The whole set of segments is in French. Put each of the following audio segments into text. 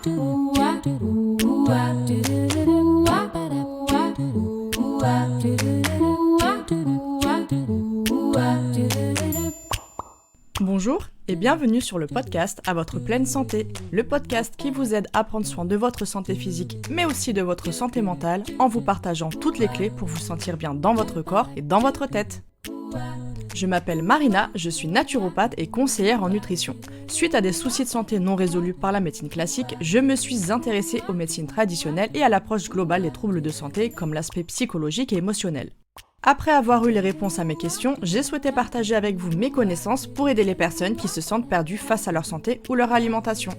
Bonjour et bienvenue sur le podcast À votre pleine santé, le podcast qui vous aide à prendre soin de votre santé physique mais aussi de votre santé mentale en vous partageant toutes les clés pour vous sentir bien dans votre corps et dans votre tête. Je m'appelle Marina, je suis naturopathe et conseillère en nutrition. Suite à des soucis de santé non résolus par la médecine classique, je me suis intéressée aux médecines traditionnelles et à l'approche globale des troubles de santé comme l'aspect psychologique et émotionnel. Après avoir eu les réponses à mes questions, j'ai souhaité partager avec vous mes connaissances pour aider les personnes qui se sentent perdues face à leur santé ou leur alimentation.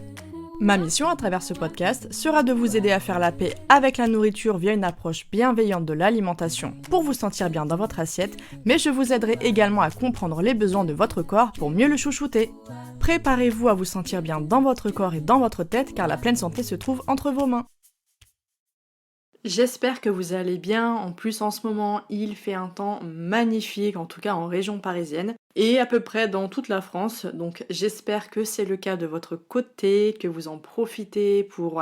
Ma mission à travers ce podcast sera de vous aider à faire la paix avec la nourriture via une approche bienveillante de l'alimentation pour vous sentir bien dans votre assiette, mais je vous aiderai également à comprendre les besoins de votre corps pour mieux le chouchouter. Préparez-vous à vous sentir bien dans votre corps et dans votre tête car la pleine santé se trouve entre vos mains. J'espère que vous allez bien, en plus en ce moment il fait un temps magnifique, en tout cas en région parisienne, et à peu près dans toute la France, donc j'espère que c'est le cas de votre côté, que vous en profitez pour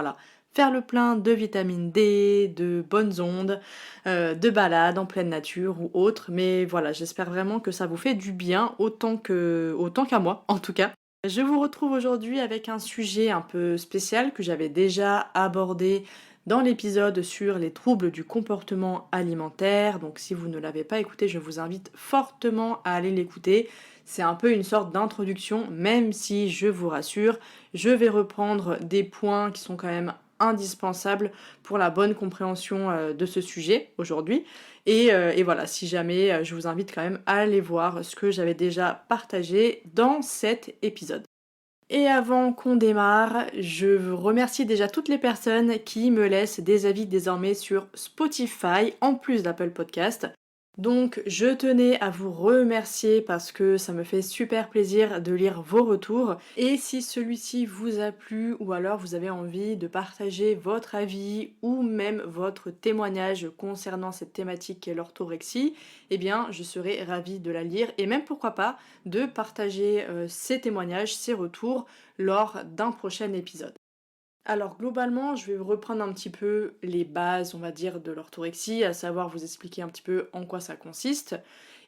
faire le plein de vitamine D, de bonnes ondes, de balades en pleine nature ou autre, mais voilà, j'espère vraiment que ça vous fait du bien autant qu'à moi en tout cas. Je vous retrouve aujourd'hui avec un sujet un peu spécial que j'avais déjà abordé dans l'épisode sur les troubles du comportement alimentaire. Donc si vous ne l'avez pas écouté, je vous invite fortement à aller l'écouter. C'est un peu une sorte d'introduction, même si je vous rassure, je vais reprendre des points qui sont quand même indispensables pour la bonne compréhension de ce sujet aujourd'hui. Et voilà, si jamais, je vous invite quand même à aller voir ce que j'avais déjà partagé dans cet épisode. Et avant qu'on démarre, je veux remercier déjà toutes les personnes qui me laissent des avis désormais sur Spotify en plus d'Apple Podcast. Donc je tenais à vous remercier parce que ça me fait super plaisir de lire vos retours. Et si celui-ci vous a plu ou alors vous avez envie de partager votre avis ou même votre témoignage concernant cette thématique qu'est l'orthorexie, eh bien je serai ravie de la lire et même pourquoi pas de partager ces témoignages, ces retours lors d'un prochain épisode. Alors globalement, je vais reprendre un petit peu les bases, on va dire, de l'orthorexie, à savoir vous expliquer un petit peu en quoi ça consiste.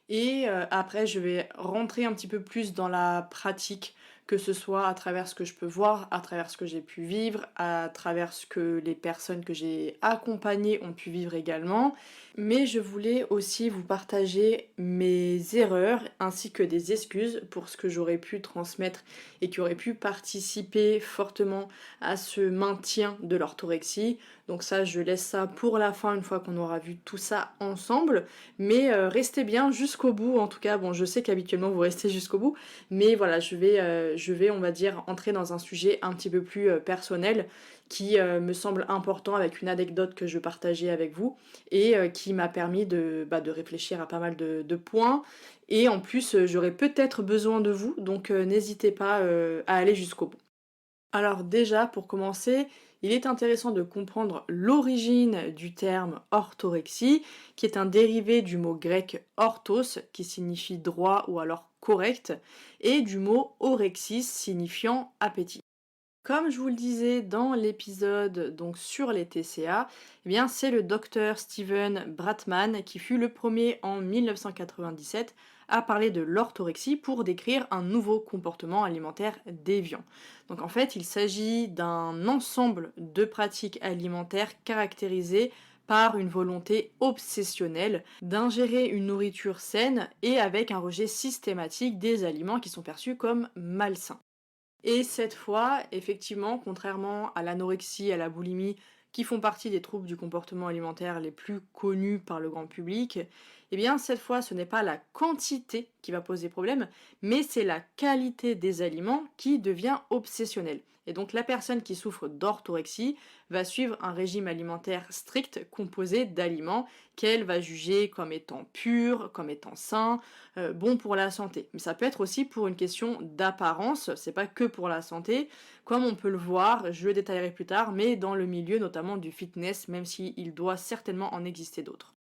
Et après, je vais rentrer un petit peu plus dans la pratique, que ce soit à travers ce que je peux voir, à travers ce que j'ai pu vivre, à travers ce que les personnes que j'ai accompagnées ont pu vivre également. Mais je voulais aussi vous partager mes erreurs ainsi que des excuses pour ce que j'aurais pu transmettre et qui aurait pu participer fortement à ce maintien de l'orthorexie. Donc ça, je laisse ça pour la fin une fois qu'on aura vu tout ça ensemble. Mais restez bien jusqu'au bout, en tout cas, bon je sais qu'habituellement vous restez jusqu'au bout, mais voilà, je vais on va dire entrer dans un sujet un petit peu plus personnel qui me semble important avec une anecdote que je partageais avec vous et qui m'a permis de réfléchir à pas mal de points et en plus j'aurais peut-être besoin de vous, donc n'hésitez pas à aller jusqu'au bout. Alors déjà, pour commencer, il est intéressant de comprendre l'origine du terme orthorexie, qui est un dérivé du mot grec orthos, qui signifie droit ou alors correct, et du mot orexis, signifiant appétit. Comme je vous le disais dans l'épisode donc sur les TCA, eh bien c'est le docteur Steven Bratman qui fut le premier en 1997 à parler de l'orthorexie pour décrire un nouveau comportement alimentaire déviant. Donc en fait, il s'agit d'un ensemble de pratiques alimentaires caractérisées par une volonté obsessionnelle d'ingérer une nourriture saine et avec un rejet systématique des aliments qui sont perçus comme malsains. Et cette fois, effectivement, contrairement à l'anorexie et à la boulimie, qui font partie des troubles du comportement alimentaire les plus connus par le grand public, eh bien cette fois ce n'est pas la quantité qui va poser problème, mais c'est la qualité des aliments qui devient obsessionnelle. Et donc la personne qui souffre d'orthorexie va suivre un régime alimentaire strict composé d'aliments qu'elle va juger comme étant purs, comme étant sains, bons pour la santé. Mais ça peut être aussi pour une question d'apparence, c'est pas que pour la santé, comme on peut le voir, je le détaillerai plus tard, mais dans le milieu notamment du fitness, même s'il doit certainement en exister d'autres.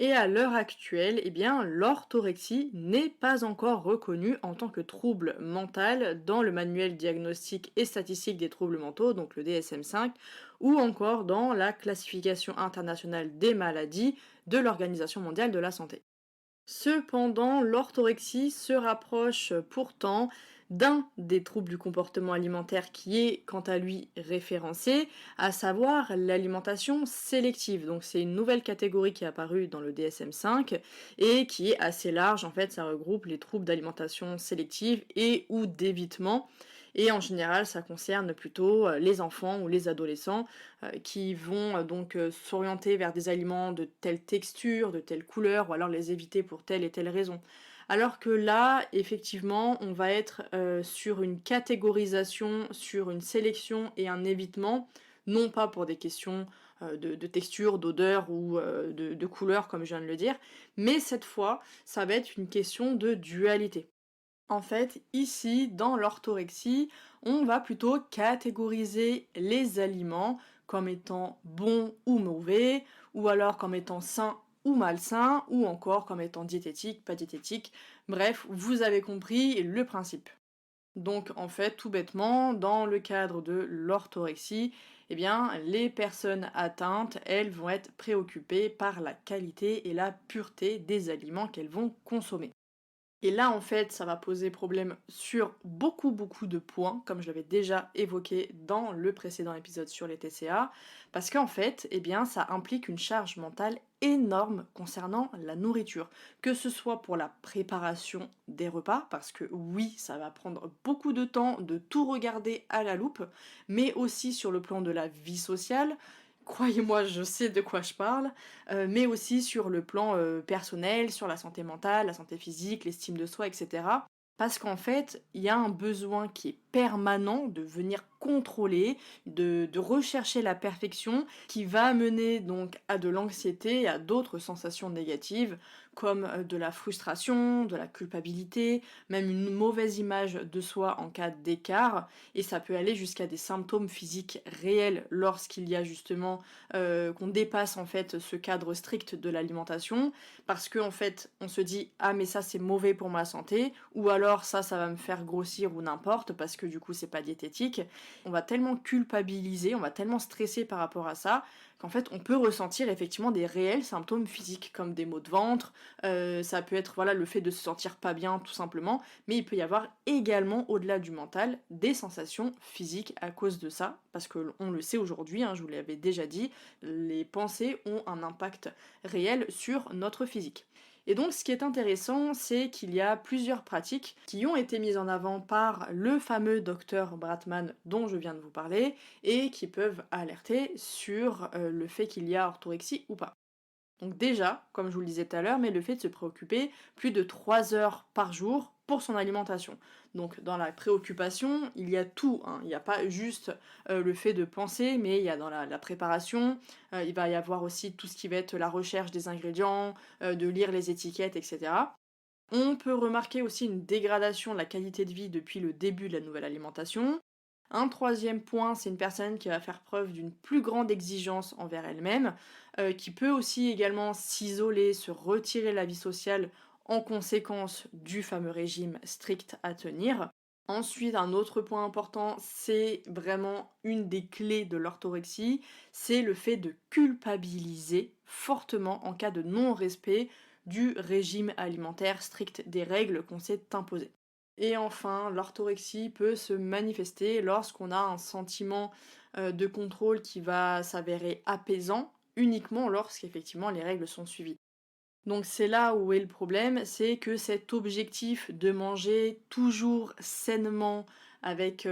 Et à l'heure actuelle, eh bien, l'orthorexie n'est pas encore reconnue en tant que trouble mental dans le manuel diagnostique et statistique des troubles mentaux, donc le DSM-5, ou encore dans la classification internationale des maladies de l'Organisation mondiale de la santé. Cependant, l'orthorexie se rapproche pourtant d'un des troubles du comportement alimentaire qui est quant à lui référencé, à savoir l'alimentation sélective. Donc c'est une nouvelle catégorie qui est apparue dans le DSM-5 et qui est assez large. En fait, ça regroupe les troubles d'alimentation sélective et ou d'évitement. Et en général, ça concerne plutôt les enfants ou les adolescents qui vont s'orienter vers des aliments de telle texture, de telle couleur, ou alors les éviter pour telle et telle raison. Alors que là, effectivement, on va être sur une catégorisation, sur une sélection et un évitement, non pas pour des questions de texture, d'odeur ou de couleur, comme je viens de le dire, mais cette fois, ça va être une question de dualité. En fait, ici, dans l'orthorexie, on va plutôt catégoriser les aliments comme étant bons ou mauvais, ou alors comme étant sains ou malsains, ou encore comme étant diététiques, pas diététiques. Bref, vous avez compris le principe. Donc en fait, tout bêtement, dans le cadre de l'orthorexie, eh bien, les personnes atteintes, elles vont être préoccupées par la qualité et la pureté des aliments qu'elles vont consommer. Et là, en fait, ça va poser problème sur beaucoup de points, comme je l'avais déjà évoqué dans le précédent épisode sur les TCA, parce qu'en fait, eh bien, ça implique une charge mentale énorme concernant la nourriture, que ce soit pour la préparation des repas, parce que oui, ça va prendre beaucoup de temps de tout regarder à la loupe, mais aussi sur le plan de la vie sociale. Croyez-moi, je sais de quoi je parle, mais aussi sur le plan personnel, sur la santé mentale, la santé physique, l'estime de soi, etc. Parce qu'en fait, il y a un besoin qui est permanent de venir contrôler, de rechercher la perfection, qui va mener donc à de l'anxiété et à d'autres sensations négatives, comme de la frustration, de la culpabilité, même une mauvaise image de soi en cas d'écart, et ça peut aller jusqu'à des symptômes physiques réels lorsqu'il y a justement qu'on dépasse en fait ce cadre strict de l'alimentation, parce que en fait on se dit ah mais ça c'est mauvais pour ma santé, ou alors ça va me faire grossir ou n'importe parce que du coup c'est pas diététique. On va tellement culpabiliser, on va tellement stresser par rapport à ça qu'en fait on peut ressentir effectivement des réels symptômes physiques comme des maux de ventre, ça peut être voilà le fait de se sentir pas bien tout simplement, mais il peut y avoir également au-delà du mental des sensations physiques à cause de ça, parce que on le sait aujourd'hui, hein, je vous l'avais déjà dit, les pensées ont un impact réel sur notre physique. Et donc ce qui est intéressant, c'est qu'il y a plusieurs pratiques qui ont été mises en avant par le fameux docteur Bratman dont je viens de vous parler et qui peuvent alerter sur le fait qu'il y a orthorexie ou pas. Donc déjà, comme je vous le disais tout à l'heure, mais le fait de se préoccuper plus de 3 heures par jour pour son alimentation. Donc dans la préoccupation, il y a tout, hein. Il n'y a pas juste le fait de penser, mais il y a dans la préparation, il va y avoir aussi tout ce qui va être la recherche des ingrédients, de lire les étiquettes, etc. On peut remarquer aussi une dégradation de la qualité de vie depuis le début de la nouvelle alimentation. Un troisième point, c'est une personne qui va faire preuve d'une plus grande exigence envers elle-même, qui peut aussi également s'isoler, se retirer de la vie sociale en conséquence du fameux régime strict à tenir. Ensuite, un autre point important, c'est vraiment une des clés de l'orthorexie, c'est le fait de culpabiliser fortement en cas de non-respect du régime alimentaire strict, des règles qu'on s'est imposées. Et enfin, l'orthorexie peut se manifester lorsqu'on a un sentiment de contrôle qui va s'avérer apaisant uniquement lorsqu'effectivement les règles sont suivies. Donc c'est là où est le problème, c'est que cet objectif de manger toujours sainement, avec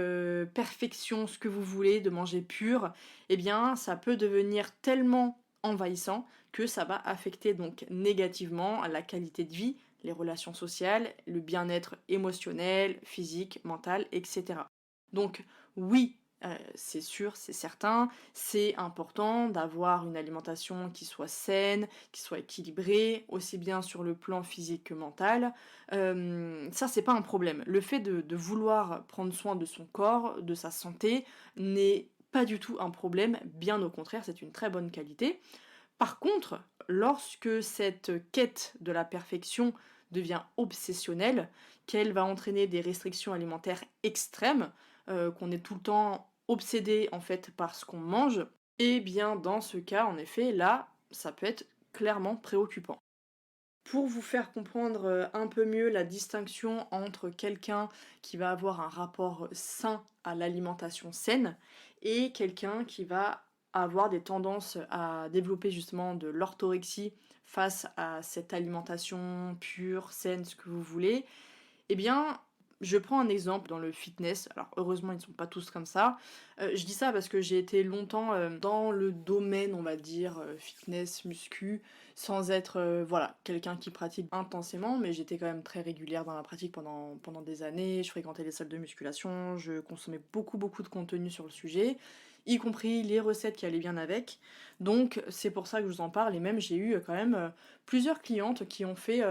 perfection ce que vous voulez, de manger pur, eh bien ça peut devenir tellement envahissant que ça va affecter donc négativement la qualité de vie, les relations sociales, le bien-être émotionnel, physique, mental, etc. Donc oui, c'est sûr, c'est certain, c'est important d'avoir une alimentation qui soit saine, qui soit équilibrée, aussi bien sur le plan physique que mental. Ça, c'est pas un problème. Le fait de vouloir prendre soin de son corps, de sa santé, n'est pas du tout un problème, bien au contraire, c'est une très bonne qualité. Par contre, lorsque cette quête de la perfection devient obsessionnelle, qu'elle va entraîner des restrictions alimentaires extrêmes, qu'on est tout le temps obsédé en fait par ce qu'on mange, et bien dans ce cas, en effet, là, ça peut être clairement préoccupant. Pour vous faire comprendre, un peu mieux la distinction entre quelqu'un qui va avoir un rapport sain à l'alimentation saine et quelqu'un qui va avoir des tendances à développer justement de l'orthorexie face à cette alimentation pure, saine, ce que vous voulez, eh bien, je prends un exemple dans le fitness. Alors heureusement, ils ne sont pas tous comme ça. Je dis ça parce que j'ai été longtemps, dans le domaine, on va dire, fitness, muscu, sans être, voilà, quelqu'un qui pratique intensément, mais j'étais quand même très régulière dans la pratique pendant des années. Je fréquentais les salles de musculation, je consommais beaucoup, beaucoup de contenu sur le sujet, y compris les recettes qui allaient bien avec. Donc c'est pour ça que je vous en parle et même j'ai eu, quand même, plusieurs clientes qui ont fait,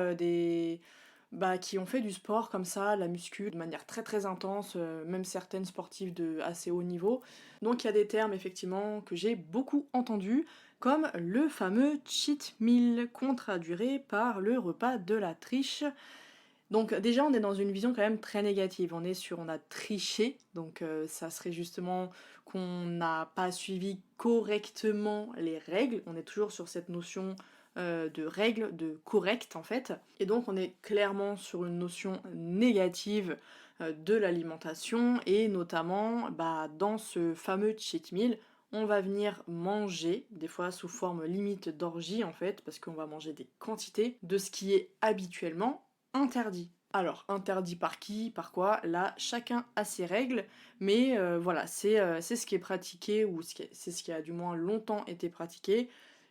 qui ont fait du sport comme ça, la muscu, de manière très très intense, même certaines sportives de assez haut niveau. Donc il y a des termes effectivement que j'ai beaucoup entendus, comme le fameux cheat meal, qu'on traduirait par le repas de la triche. Donc déjà on est dans une vision quand même très négative, on a triché, donc ça serait justement qu'on n'a pas suivi correctement les règles, on est toujours sur cette notion de règles, de correct en fait, et donc on est clairement sur une notion négative de l'alimentation, et notamment dans ce fameux cheat meal, on va venir manger, des fois sous forme limite d'orgie en fait, parce qu'on va manger des quantités de ce qui est habituellement interdit. Alors, interdit par qui, par quoi, là, chacun a ses règles, mais voilà, c'est ce qui est pratiqué, ou c'est ce qui a du moins longtemps été pratiqué.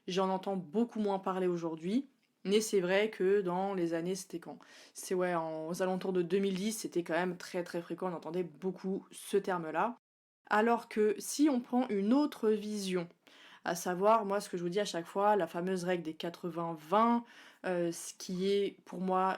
J'en entends beaucoup moins parler aujourd'hui, mais c'est vrai que dans les années, c'était quand? C'est ouais, aux alentours de 2010, c'était quand même très très fréquent, on entendait beaucoup ce terme-là. Alors que si on prend une autre vision, à savoir, moi, ce que je vous dis à chaque fois, la fameuse règle des 80-20, ce qui est pour moi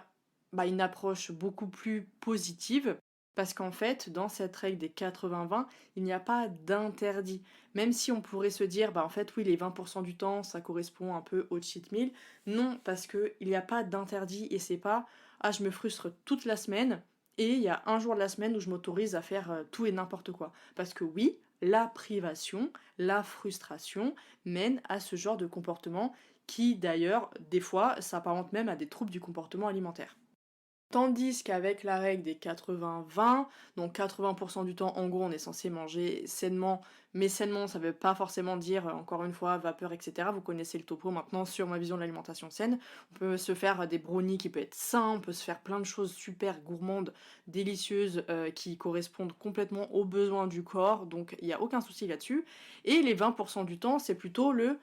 une approche beaucoup plus positive, parce qu'en fait, dans cette règle des 80-20, il n'y a pas d'interdit. Même si on pourrait se dire, en fait, oui, les 20% du temps, ça correspond un peu au cheat meal. Non, parce qu'il n'y a pas d'interdit et c'est pas, ah, je me frustre toute la semaine et il y a un jour de la semaine où je m'autorise à faire tout et n'importe quoi. Parce que oui, la privation, la frustration mène à ce genre de comportement qui d'ailleurs, des fois, s'apparente même à des troubles du comportement alimentaire. Tandis qu'avec la règle des 80-20, donc 80% du temps, en gros, on est censé manger sainement, mais sainement, ça veut pas forcément dire, encore une fois, vapeur, etc. Vous connaissez le topo maintenant sur ma vision de l'alimentation saine. On peut se faire des brownies qui peuvent être sains, on peut se faire plein de choses super gourmandes, délicieuses, qui correspondent complètement aux besoins du corps, donc il n'y a aucun souci là-dessus. Et les 20% du temps, c'est plutôt le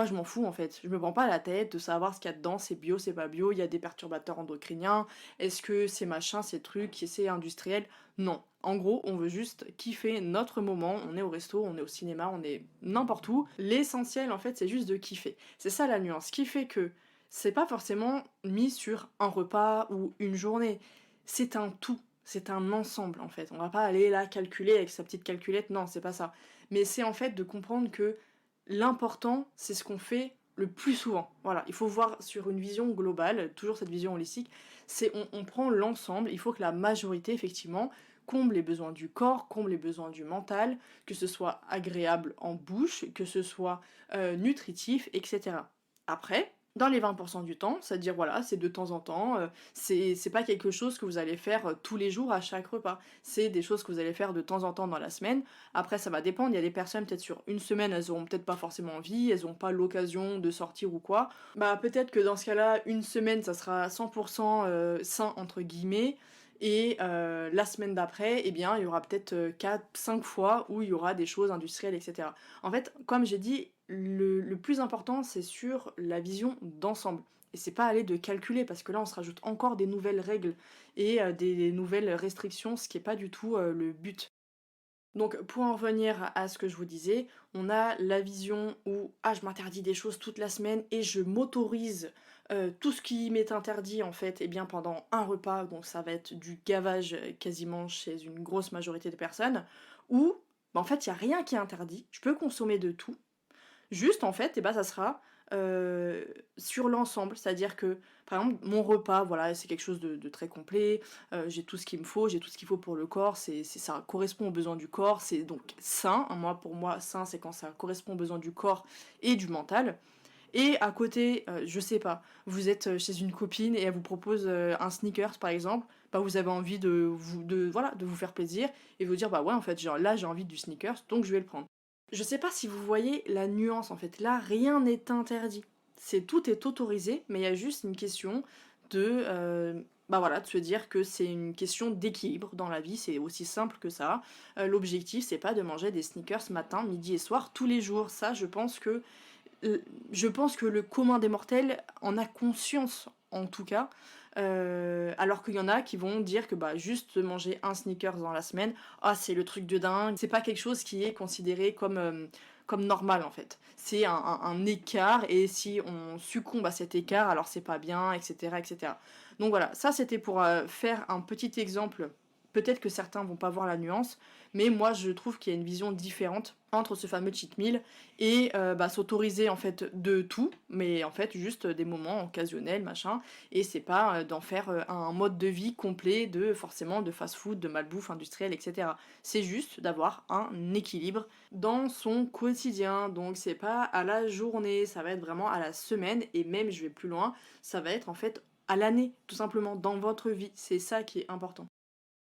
je m'en fous en fait, je me prends pas la tête de savoir ce qu'il y a dedans, c'est bio, c'est pas bio, il y a des perturbateurs endocriniens, est-ce que c'est machin, c'est truc, c'est industriel? Non. En gros, on veut juste kiffer notre moment, on est au resto, on est au cinéma, on est n'importe où. L'essentiel en fait, c'est juste de kiffer. C'est ça la nuance, qui fait que c'est pas forcément mis sur un repas ou une journée. C'est un tout. C'est un ensemble en fait. On va pas aller là calculer avec sa petite calculette, non, c'est pas ça. Mais c'est en fait de comprendre que l'important, c'est ce qu'on fait le plus souvent. Voilà, il faut voir sur une vision globale, toujours cette vision holistique, c'est on prend l'ensemble, il faut que la majorité, effectivement, comble les besoins du corps, comble les besoins du mental, que ce soit agréable en bouche, que ce soit nutritif, etc. Après, dans les 20% du temps, c'est-à-dire voilà, c'est de temps en temps, c'est pas quelque chose que vous allez faire tous les jours à chaque repas, c'est des choses que vous allez faire de temps en temps dans la semaine. Après ça va dépendre, il y a des personnes peut-être sur une semaine, elles auront peut-être pas forcément envie, elles ont pas l'occasion de sortir ou quoi. Peut-être que dans ce cas-là, une semaine ça sera 100% sain entre guillemets, et la semaine d'après, eh bien, il y aura peut-être 4-5 fois où il y aura des choses industrielles, etc. En fait, comme j'ai dit, le plus important, c'est sur la vision d'ensemble. Et c'est pas aller de calculer, parce que là, on se rajoute encore des nouvelles règles et des nouvelles restrictions, ce qui est pas du tout le but. Donc pour en revenir à ce que je vous disais, on a la vision où ah je m'interdis des choses toute la semaine et je m'autorise tout ce qui m'est interdit en fait et bien pendant un repas, donc ça va être du gavage quasiment chez une grosse majorité de personnes, où en fait il n'y a rien qui est interdit, je peux consommer de tout. Juste en fait, ça sera sur l'ensemble. C'est-à-dire que, par exemple, mon repas, voilà, c'est quelque chose de très complet, j'ai tout ce qu'il me faut, j'ai tout ce qu'il faut pour le corps, ça correspond aux besoins du corps, c'est donc sain. Moi, pour moi, sain, c'est quand ça correspond aux besoins du corps et du mental. Et à côté, je sais pas, vous êtes, chez une copine et elle vous propose, un sneakers par exemple, bah, vous avez envie de vous faire plaisir et vous dire: «Bah, ouais, en fait, genre là, j'ai envie du sneakers, donc je vais le prendre». Je sais pas si vous voyez la nuance, en fait. Là, rien n'est interdit. Tout est autorisé, mais il y a juste une question bah, voilà, de se dire que c'est une question d'équilibre dans la vie, c'est aussi simple que ça. L'objectif, c'est pas de manger des sneakers matin, midi et soir tous les jours. Ça, je pense que le commun des mortels en a conscience, en tout cas, alors qu'il y en a qui vont dire que bah, juste manger un sneakers dans la semaine, ah c'est le truc de dingue, c'est pas quelque chose qui est considéré comme normal en fait. C'est un écart et si on succombe à cet écart, alors c'est pas bien, etc. etc. Donc voilà, ça c'était pour faire un petit exemple. Peut-être que certains vont pas voir la nuance, mais moi je trouve qu'il y a une vision différente entre ce fameux cheat meal et bah, s'autoriser en fait de tout, mais en fait juste des moments occasionnels, machin, et c'est pas d'en faire un mode de vie complet de forcément de fast-food, de malbouffe industrielle, etc. C'est juste d'avoir un équilibre dans son quotidien, donc c'est pas à la journée, ça va être vraiment à la semaine, et même je vais plus loin, ça va être en fait à l'année, tout simplement, dans votre vie, c'est ça qui est important.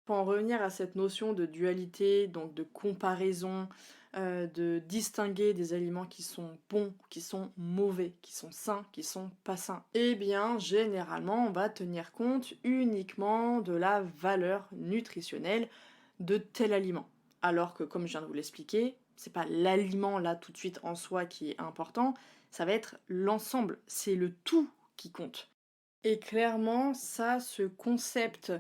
Pour en revenir à cette notion de dualité, donc de comparaison, de distinguer des aliments qui sont bons, qui sont mauvais, qui sont sains, qui sont pas sains, eh bien généralement on va tenir compte uniquement de la valeur nutritionnelle de tel aliment. Alors que comme je viens de vous l'expliquer, c'est pas l'aliment là tout de suite en soi qui est important, ça va être l'ensemble, c'est le tout qui compte. Et clairement, ça, ce concept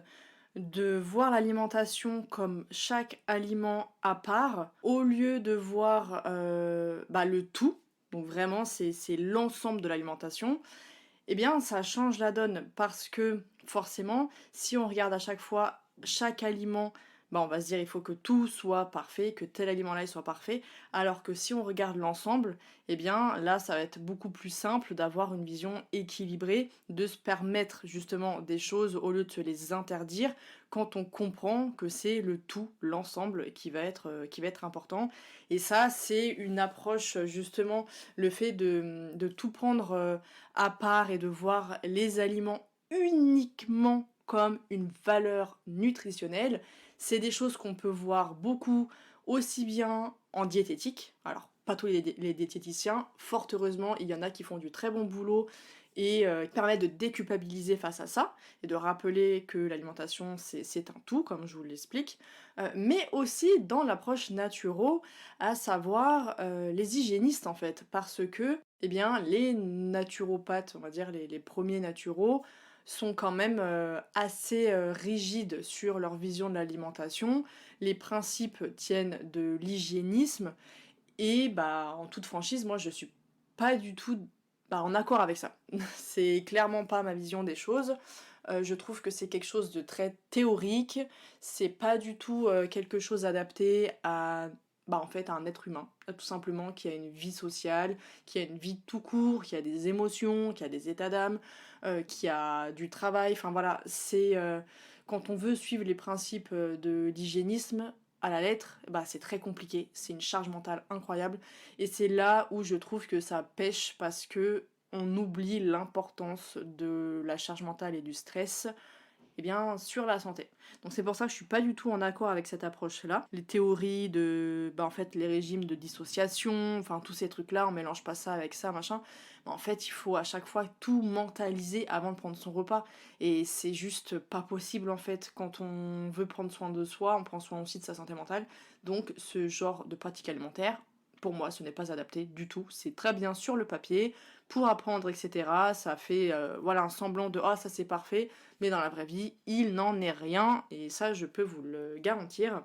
de voir l'alimentation comme chaque aliment à part, au lieu de voir bah, le tout, donc vraiment c'est l'ensemble de l'alimentation, eh bien ça change la donne parce que forcément, si on regarde à chaque fois chaque aliment, bah on va se dire il faut que tout soit parfait, que tel aliment-là il soit parfait, alors que si on regarde l'ensemble, eh bien là ça va être beaucoup plus simple d'avoir une vision équilibrée, de se permettre justement des choses au lieu de se les interdire quand on comprend que c'est le tout, l'ensemble qui va être important. Et ça c'est une approche justement, le fait de tout prendre à part et de voir les aliments uniquement comme une valeur nutritionnelle, c'est des choses qu'on peut voir beaucoup aussi bien en diététique. Alors, pas tous les diététiciens, fort heureusement, il y en a qui font du très bon boulot et qui permettent de déculpabiliser face à ça et de rappeler que l'alimentation c'est un tout, comme je vous l'explique, mais aussi dans l'approche naturo, à savoir les hygiénistes en fait, parce que eh bien, les naturopathes, on va dire les premiers naturaux, sont quand même assez rigides sur leur vision de l'alimentation. Les principes tiennent de l'hygiénisme et bah en toute franchise, moi je suis pas du tout bah, en accord avec ça. C'est clairement pas ma vision des choses. Je trouve que c'est quelque chose de très théorique, c'est pas du tout quelque chose adapté à bah en fait à un être humain, tout simplement qui a une vie sociale, qui a une vie tout court, qui a des émotions, qui a des états d'âme, qui a du travail, enfin voilà, c'est quand on veut suivre les principes de l'hygiénisme à la lettre, bah c'est très compliqué, c'est une charge mentale incroyable et c'est là où je trouve que ça pêche parce que on oublie l'importance de la charge mentale et du stress eh bien, sur la santé. Donc c'est pour ça que je suis pas du tout en accord avec cette approche-là. Les théories de, bah en fait, les régimes de dissociation, enfin tous ces trucs-là, on mélange pas ça avec ça, machin. Bah, en fait, il faut à chaque fois tout mentaliser avant de prendre son repas. Et c'est juste pas possible en fait. Quand on veut prendre soin de soi, on prend soin aussi de sa santé mentale. Donc ce genre de pratique alimentaire, pour moi, ce n'est pas adapté du tout. C'est très bien sur le papier, pour apprendre, etc. Ça fait voilà un semblant de ah ça c'est parfait, mais dans la vraie vie, il n'en est rien, et ça je peux vous le garantir.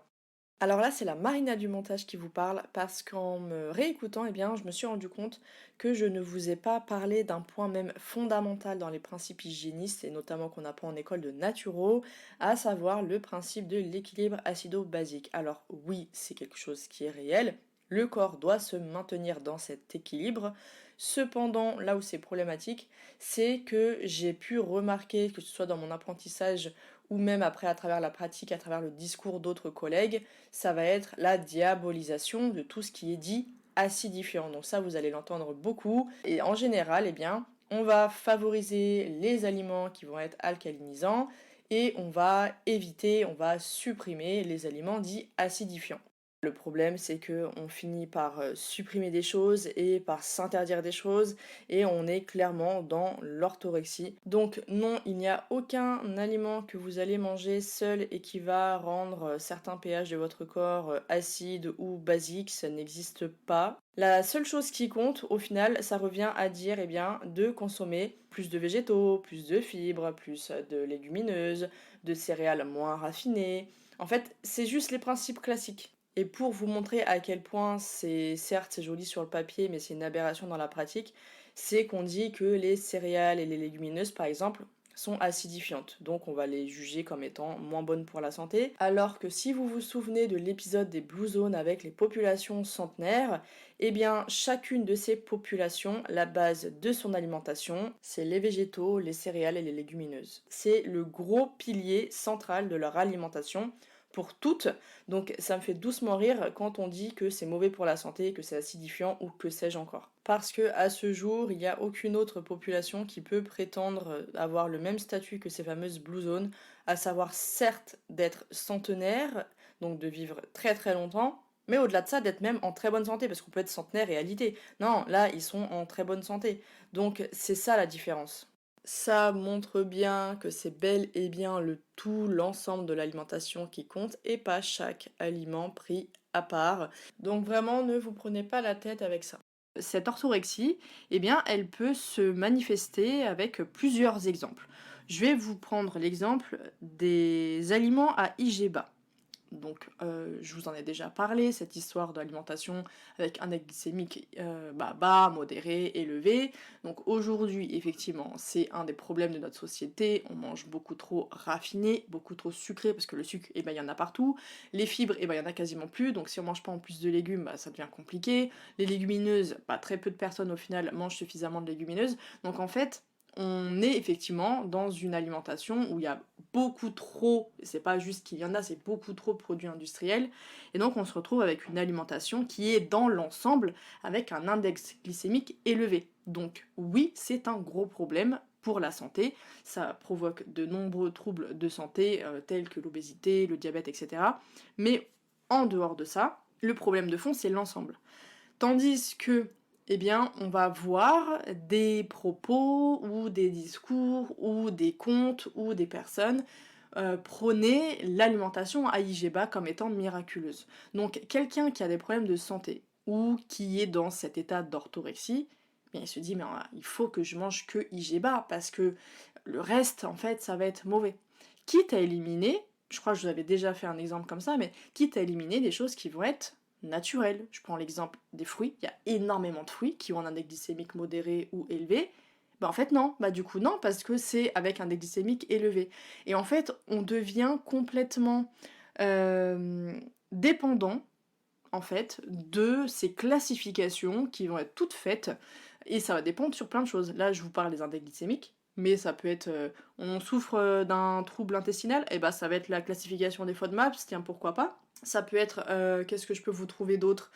Alors là, c'est la Marina du montage qui vous parle, parce qu'en me réécoutant, eh bien, je me suis rendu compte que je ne vous ai pas parlé d'un point même fondamental dans les principes hygiénistes, et notamment qu'on apprend en école de naturo, à savoir le principe de l'équilibre acido-basique. Alors oui, c'est quelque chose qui est réel. Le corps doit se maintenir dans cet équilibre. Cependant, là où c'est problématique, c'est que j'ai pu remarquer, que ce soit dans mon apprentissage ou même après à travers la pratique, à travers le discours d'autres collègues, ça va être la diabolisation de tout ce qui est dit acidifiant. Donc ça, vous allez l'entendre beaucoup. Et en général, eh bien, on va favoriser les aliments qui vont être alcalinisants et on va éviter, on va supprimer les aliments dits acidifiants. Le problème, c'est que on finit par supprimer des choses et par s'interdire des choses et on est clairement dans l'orthorexie. Donc non, il n'y a aucun aliment que vous allez manger seul et qui va rendre certains pH de votre corps acides ou basiques, ça n'existe pas. La seule chose qui compte, au final, ça revient à dire eh bien, de consommer plus de végétaux, plus de fibres, plus de légumineuses, de céréales moins raffinées. En fait, c'est juste les principes classiques. Et pour vous montrer à quel point certes c'est joli sur le papier, mais c'est une aberration dans la pratique, c'est qu'on dit que les céréales et les légumineuses, par exemple, sont acidifiantes. Donc on va les juger comme étant moins bonnes pour la santé. Alors que si vous vous souvenez de l'épisode des Blue Zones avec les populations centenaires, eh bien chacune de ces populations, la base de son alimentation, c'est les végétaux, les céréales et les légumineuses. C'est le gros pilier central de leur alimentation pour toutes. Donc ça me fait doucement rire quand on dit que c'est mauvais pour la santé, que c'est acidifiant ou que sais-je encore. Parce que à ce jour, il n'y a aucune autre population qui peut prétendre avoir le même statut que ces fameuses blue zones, à savoir certes d'être centenaire, donc de vivre très très longtemps, mais au-delà de ça, d'être même en très bonne santé, parce qu'on peut être centenaire et alité. Non, là, ils sont en très bonne santé. Donc c'est ça la différence. Ça montre bien que c'est bel et bien le tout, l'ensemble de l'alimentation qui compte et pas chaque aliment pris à part. Donc vraiment, ne vous prenez pas la tête avec ça. Cette orthorexie, eh bien, elle peut se manifester avec plusieurs exemples. Je vais vous prendre l'exemple des aliments à IG bas. Donc, je vous en ai déjà parlé, cette histoire d'alimentation avec un index glycémique bas, modéré, élevé. Donc aujourd'hui, effectivement, c'est un des problèmes de notre société. On mange beaucoup trop raffiné, beaucoup trop sucré, parce que le sucre, eh ben, il y en a partout. Les fibres, eh ben, il y en a quasiment plus. Donc si on mange pas en plus de légumes, bah, ça devient compliqué. Les légumineuses, bah, très peu de personnes au final mangent suffisamment de légumineuses. Donc en fait, on est effectivement dans une alimentation où il y a beaucoup trop, c'est pas juste qu'il y en a, c'est beaucoup trop de produits industriels, et donc on se retrouve avec une alimentation qui est dans l'ensemble avec un index glycémique élevé. Donc oui, c'est un gros problème pour la santé, ça provoque de nombreux troubles de santé tels que l'obésité, le diabète, etc. Mais en dehors de ça, le problème de fond c'est l'ensemble. Tandis que eh bien, on va voir des propos ou des discours ou des contes ou des personnes prôner l'alimentation à IGBA comme étant miraculeuse. Donc quelqu'un qui a des problèmes de santé ou qui est dans cet état d'orthorexie, eh bien, il se dit mais il faut que je mange que IGBA parce que le reste en fait ça va être mauvais. Quitte à éliminer, je crois que je vous avais déjà fait un exemple comme ça, mais quitte à éliminer des choses qui vont être naturel. Je prends l'exemple des fruits, il y a énormément de fruits qui ont un index glycémique modéré ou élevé. Bah en fait non, bah du coup non, parce que c'est avec un index glycémique élevé. Et en fait, on devient complètement dépendant en fait de ces classifications qui vont être toutes faites et ça va dépendre sur plein de choses. Là, je vous parle des index glycémiques, mais ça peut être on souffre d'un trouble intestinal, et bah ça va être la classification des FODMAPs, tiens pourquoi pas. Ça peut être qu'est-ce que je peux vous trouver d'autre.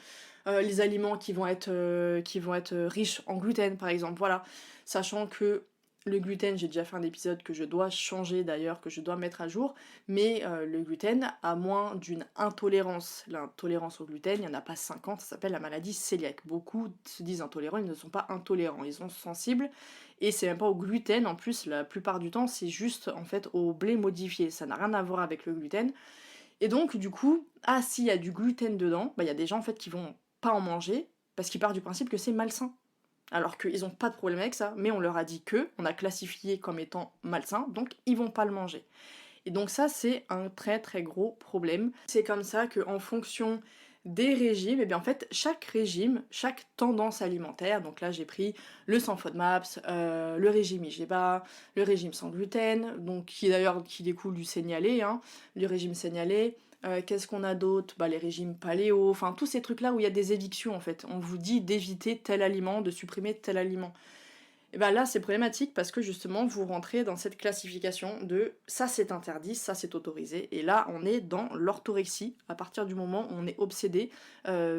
Les aliments qui vont être riches en gluten par exemple, voilà. Sachant que le gluten, j'ai déjà fait un épisode que je dois changer d'ailleurs, que je dois mettre à jour, mais le gluten a moins d'une intolérance. L'intolérance au gluten, il n'y en a pas 50, ça s'appelle la maladie cœliaque. Beaucoup se disent intolérants, ils ne sont pas intolérants, ils sont sensibles, et c'est même pas au gluten, en plus la plupart du temps c'est juste en fait au blé modifié, ça n'a rien à voir avec le gluten. Et donc du coup, s'il y a du gluten dedans, bah il y a des gens en fait qui vont pas en manger, parce qu'ils partent du principe que c'est malsain alors qu'ils n'ont pas de problème avec ça, mais on leur a dit que, on a classifié comme étant malsain, donc ils vont pas le manger. Et donc ça, c'est un très très gros problème. C'est comme ça qu'en fonction des régimes, et bien en fait, chaque régime, chaque tendance alimentaire, donc là j'ai pris le sans FODMAPs, le régime IGBA, le régime sans gluten, donc qui d'ailleurs qui découle du signalé, hein, du régime signalé, Qu'est-ce qu'on a d'autre? Bah, les régimes paléo, enfin tous ces trucs-là où il y a des évictions en fait. On vous dit d'éviter tel aliment, de supprimer tel aliment. Et bah là, c'est problématique parce que justement, vous rentrez dans cette classification de ça c'est interdit, ça c'est autorisé. Et là, on est dans l'orthorexie à partir du moment où on est obsédé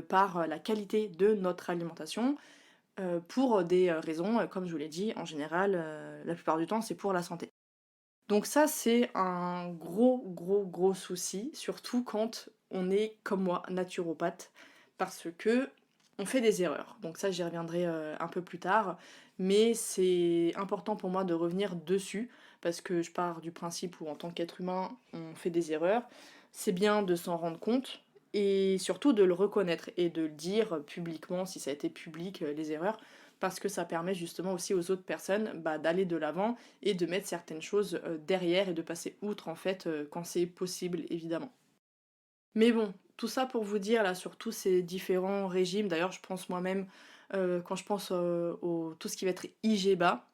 par la qualité de notre alimentation pour des raisons, comme je vous l'ai dit, en général, la plupart du temps, c'est pour la santé. Donc ça, c'est un gros, gros, gros souci, surtout quand on est, comme moi, naturopathe, parce que on fait des erreurs. Donc ça, j'y reviendrai un peu plus tard, mais c'est important pour moi de revenir dessus, parce que je pars du principe où en tant qu'être humain, on fait des erreurs. C'est bien de s'en rendre compte, et surtout de le reconnaître, et de le dire publiquement, si ça a été public, les erreurs, parce que ça permet justement aussi aux autres personnes d'aller de l'avant et de mettre certaines choses derrière et de passer outre en fait quand c'est possible évidemment. Mais bon, tout ça pour vous dire là sur tous ces différents régimes, d'ailleurs je pense moi-même quand je pense au tout ce qui va être IGBA,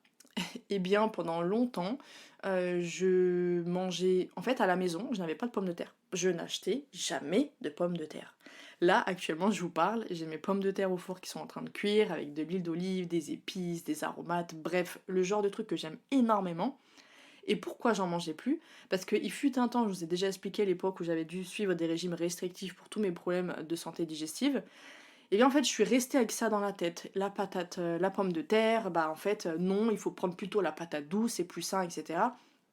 eh bien pendant longtemps je mangeais en fait à la maison, je n'avais pas de pommes de terre. Je n'achetais jamais de pommes de terre. Là actuellement je vous parle, j'ai mes pommes de terre au four qui sont en train de cuire avec de l'huile d'olive, des épices, des aromates, bref, le genre de truc que j'aime énormément. Et pourquoi j'en mangeais plus? Parce qu'il fut un temps, je vous ai déjà expliqué l'époque où j'avais dû suivre des régimes restrictifs pour tous mes problèmes de santé digestive. Et bien en fait, je suis restée avec ça dans la tête. La patate, la pomme de terre, bah en fait, non, il faut prendre plutôt la patate douce, c'est plus sain, etc.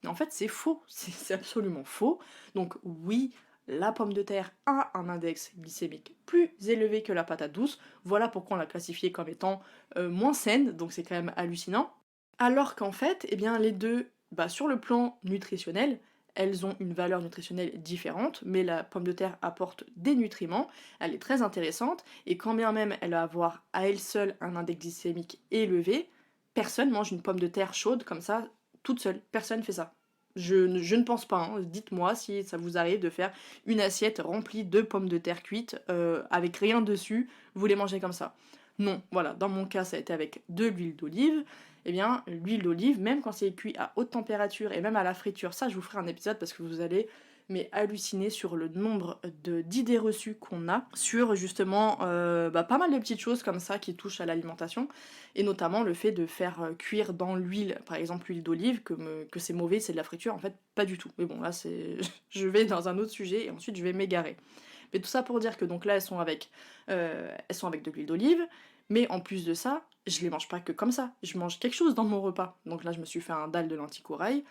Mais en fait, c'est faux, c'est absolument faux. Donc oui, la pomme de terre a un index glycémique plus élevé que la patate douce. Voilà pourquoi on l'a classifiée comme étant moins saine, donc c'est quand même hallucinant. Alors qu'en fait, eh bien les deux, bah, sur le plan nutritionnel, elles ont une valeur nutritionnelle différente, mais la pomme de terre apporte des nutriments, elle est très intéressante, et quand bien même elle va avoir à elle seule un index glycémique élevé, personne mange une pomme de terre chaude comme ça, toute seule. Personne fait ça. Je ne pense pas, hein. Dites-moi si ça vous arrive de faire une assiette remplie de pommes de terre cuites avec rien dessus, vous les mangez comme ça. Non, voilà, dans mon cas ça a été avec de l'huile d'olive. Eh bien, l'huile d'olive, même quand c'est cuit à haute température et même à la friture, ça je vous ferai un épisode parce que vous allez halluciner sur le nombre d'idées reçues qu'on a sur justement pas mal de petites choses comme ça qui touchent à l'alimentation et notamment le fait de faire cuire dans l'huile, par exemple l'huile d'olive, que c'est mauvais, c'est de la friture, en fait pas du tout. Mais bon là c'est je vais dans un autre sujet et ensuite je vais m'égarer. Mais tout ça pour dire que donc là elles sont avec de l'huile d'olive, mais en plus de ça, je les mange pas que comme ça, je mange quelque chose dans mon repas. Donc là je me suis fait un dalle de lentilles corail,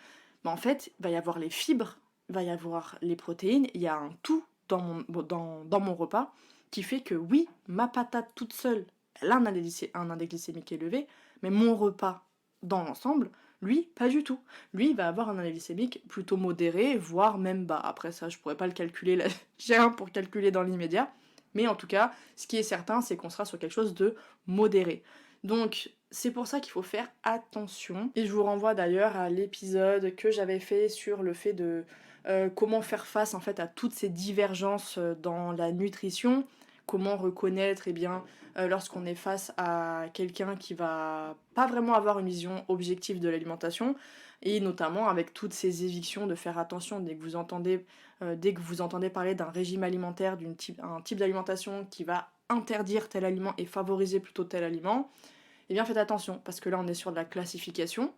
mais en fait il va y avoir les fibres, il va y avoir les protéines, il y a un tout dans mon repas qui fait que oui, ma patate toute seule, elle a un index glycémique élevé, mais mon repas dans l'ensemble, lui, pas du tout. Lui, il va avoir un index glycémique plutôt modéré, voire même bas. Après ça, je pourrais pas le calculer, là, j'ai rien pour calculer dans l'immédiat. Mais en tout cas, ce qui est certain, c'est qu'on sera sur quelque chose de modéré. Donc, c'est pour ça qu'il faut faire attention. Et je vous renvoie d'ailleurs à l'épisode que j'avais fait sur le fait de comment faire face en fait à toutes ces divergences dans la nutrition, comment reconnaître lorsqu'on est face à quelqu'un qui va pas vraiment avoir une vision objective de l'alimentation et notamment avec toutes ces évictions de faire attention dès que vous entendez parler d'un régime alimentaire, un type d'alimentation qui va interdire tel aliment et favoriser plutôt tel aliment, eh bien faites attention parce que là on est sur de la classification.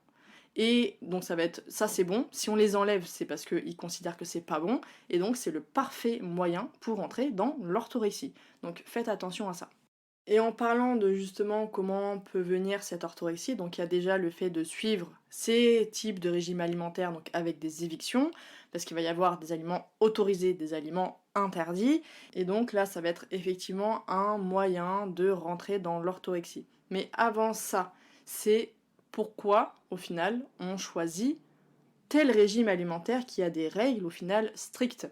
Et donc ça va être, ça c'est bon, si on les enlève c'est parce qu'ils considèrent que c'est pas bon, et donc c'est le parfait moyen pour entrer dans l'orthorexie. Donc faites attention à ça. Et en parlant de justement comment peut venir cette orthorexie, donc il y a déjà le fait de suivre ces types de régimes alimentaires donc avec des évictions, parce qu'il va y avoir des aliments autorisés, des aliments interdits, et donc là ça va être effectivement un moyen de rentrer dans l'orthorexie. Mais avant ça, c'est pourquoi au final on choisit tel régime alimentaire qui a des règles au final strictes.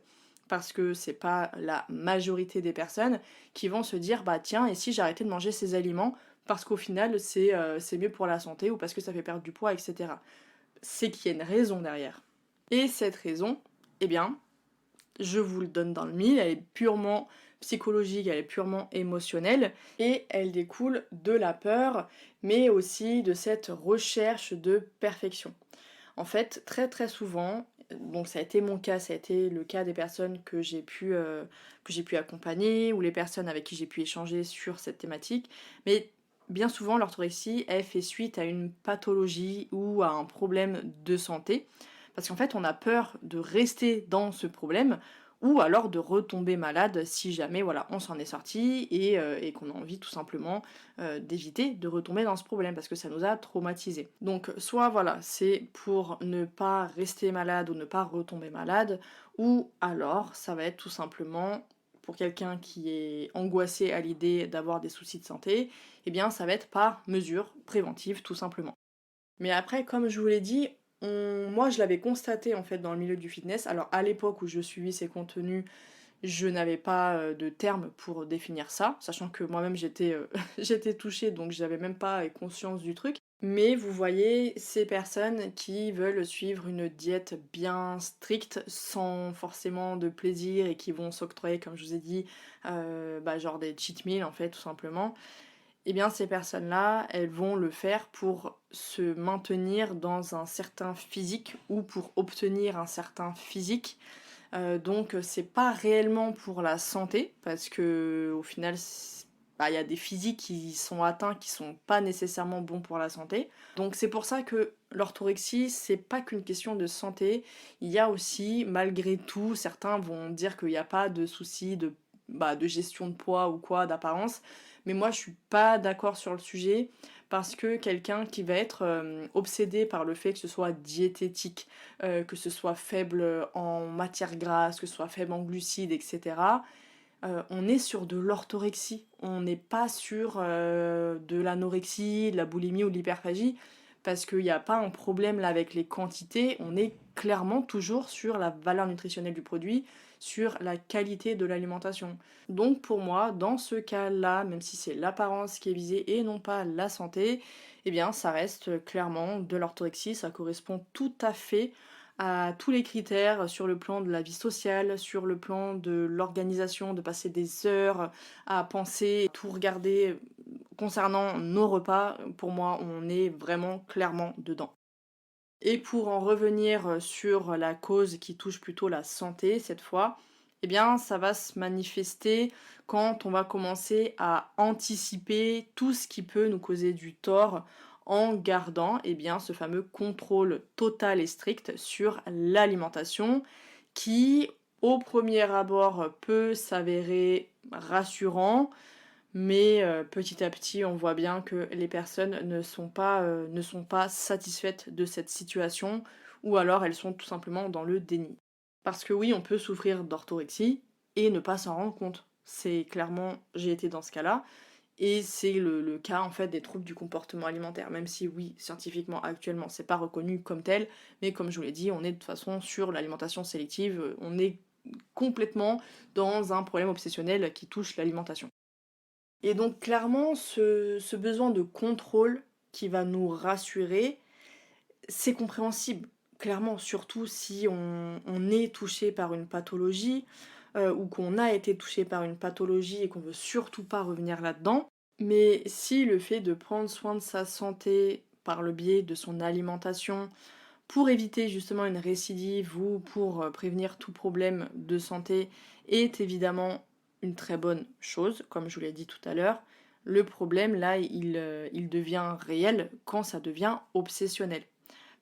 Parce que c'est pas la majorité des personnes qui vont se dire bah tiens, et si j'arrêtais de manger ces aliments parce qu'au final c'est mieux pour la santé ou parce que ça fait perdre du poids, etc. C'est qu'il y a une raison derrière. Et cette raison, eh bien, je vous le donne dans le mille, elle est purement psychologique, elle est purement émotionnelle, et elle découle de la peur, mais aussi de cette recherche de perfection. En fait, très très souvent, Donc ça a été mon cas, ça a été le cas des personnes que j'ai pu accompagner ou les personnes avec qui j'ai pu échanger sur cette thématique. Mais bien souvent, l'orthorexie, elle fait suite à une pathologie ou à un problème de santé. Parce qu'en fait, on a peur de rester dans ce problème ou alors de retomber malade si jamais voilà, on s'en est sorti et qu'on a envie tout simplement d'éviter de retomber dans ce problème parce que ça nous a traumatisés. Donc soit voilà, c'est pour ne pas rester malade ou ne pas retomber malade, ou alors ça va être tout simplement pour quelqu'un qui est angoissé à l'idée d'avoir des soucis de santé, eh bien ça va être par mesure préventive tout simplement. Mais après, comme je vous l'ai dit, moi je l'avais constaté en fait dans le milieu du fitness. Alors à l'époque où je suivis ces contenus, je n'avais pas de terme pour définir ça, sachant que moi-même j'étais j'étais touchée, donc j'avais même pas conscience du truc. Mais vous voyez, ces personnes qui veulent suivre une diète bien stricte, sans forcément de plaisir, et qui vont s'octroyer, comme je vous ai dit, genre des cheat meals en fait, tout simplement, eh bien ces personnes-là, elles vont le faire pour se maintenir dans un certain physique ou pour obtenir un certain physique. Donc c'est pas réellement pour la santé parce que au final il y a des physiques qui sont atteints qui sont pas nécessairement bons pour la santé. Donc c'est pour ça que l'orthorexie, c'est pas qu'une question de santé, il y a aussi malgré tout, certains vont dire qu'il n'y a pas de souci de gestion de poids ou quoi, d'apparence, mais moi je suis pas d'accord sur le sujet parce que quelqu'un qui va être obsédé par le fait que ce soit diététique, que ce soit faible en matière grasse, que ce soit faible en glucides, etc. On est sur de l'orthorexie, on n'est pas sur de l'anorexie, de la boulimie ou de l'hyperphagie, parce qu'il n'y a pas un problème là avec les quantités, on est clairement toujours sur la valeur nutritionnelle du produit, sur la qualité de l'alimentation. Donc pour moi, dans ce cas-là, même si c'est l'apparence qui est visée et non pas la santé, eh bien ça reste clairement de l'orthorexie, ça correspond tout à fait à tous les critères sur le plan de la vie sociale, sur le plan de l'organisation, de passer des heures à penser, tout regarder concernant nos repas. Pour moi, on est vraiment clairement dedans. Et pour en revenir sur la cause qui touche plutôt la santé cette fois, eh bien ça va se manifester quand on va commencer à anticiper tout ce qui peut nous causer du tort en gardant eh bien, ce fameux contrôle total et strict sur l'alimentation qui, au premier abord, peut s'avérer rassurant, mais petit à petit, on voit bien que les personnes ne sont pas satisfaites de cette situation, ou alors elles sont tout simplement dans le déni. Parce que oui, on peut souffrir d'orthorexie et ne pas s'en rendre compte. C'est clairement, j'ai été dans ce cas-là, et c'est le cas en fait des troubles du comportement alimentaire, même si oui, scientifiquement actuellement c'est pas reconnu comme tel, mais comme je vous l'ai dit, on est de toute façon sur l'alimentation sélective, on est complètement dans un problème obsessionnel qui touche l'alimentation. Et donc clairement, ce besoin de contrôle qui va nous rassurer, c'est compréhensible. Clairement, surtout si on est touché par une pathologie, ou qu'on a été touché par une pathologie et qu'on veut surtout pas revenir là-dedans. Mais si le fait de prendre soin de sa santé par le biais de son alimentation, pour éviter justement une récidive ou pour prévenir tout problème de santé est évidemment une très bonne chose, comme je vous l'ai dit tout à l'heure. Le problème là, il devient réel quand ça devient obsessionnel.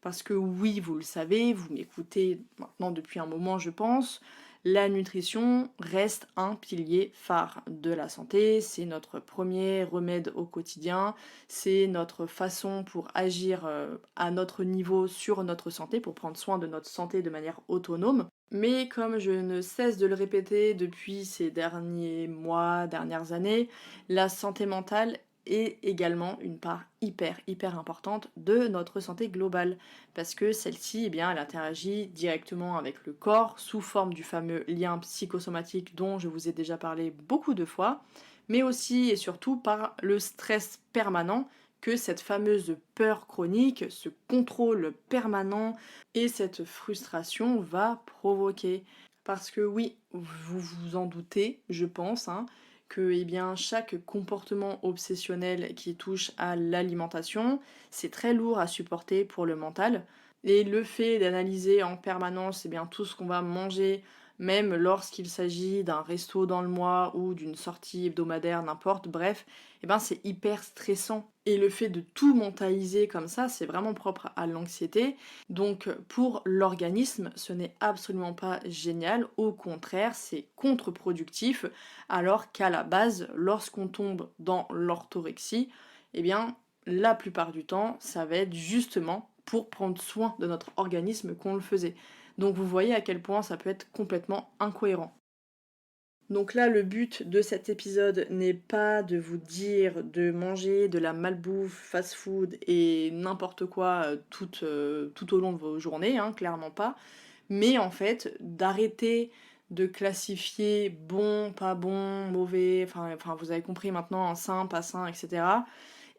Parce que oui, vous le savez, vous m'écoutez maintenant depuis un moment, je pense, la nutrition reste un pilier phare de la santé, c'est notre premier remède au quotidien, c'est notre façon pour agir à notre niveau sur notre santé, pour prendre soin de notre santé de manière autonome. Mais comme je ne cesse de le répéter depuis ces derniers mois, dernières années, la santé mentale est également une part hyper importante de notre santé globale parce que celle-ci, eh bien, elle interagit directement avec le corps sous forme du fameux lien psychosomatique dont je vous ai déjà parlé beaucoup de fois, mais aussi et surtout par le stress permanent que cette fameuse peur chronique, ce contrôle permanent et cette frustration va provoquer. Parce que oui, vous vous en doutez, je pense, hein, que eh bien, chaque comportement obsessionnel qui touche à l'alimentation, c'est très lourd à supporter pour le mental. Et le fait d'analyser en permanence, eh bien, tout ce qu'on va manger, même lorsqu'il s'agit d'un resto dans le mois ou d'une sortie hebdomadaire, n'importe, bref, eh ben, c'est hyper stressant. Et le fait de tout mentaliser comme ça, c'est vraiment propre à l'anxiété. Donc pour l'organisme, ce n'est absolument pas génial, au contraire, c'est contre-productif, alors qu'à la base, lorsqu'on tombe dans l'orthorexie, eh bien, la plupart du temps, ça va être justement pour prendre soin de notre organisme qu'on le faisait. Donc vous voyez à quel point ça peut être complètement incohérent. Donc là, le but de cet épisode n'est pas de vous dire de manger de la malbouffe, fast-food et n'importe quoi tout au long de vos journées, hein, clairement pas. Mais en fait, d'arrêter de classifier bon, pas bon, mauvais, enfin vous avez compris maintenant, sain, pas sain, etc.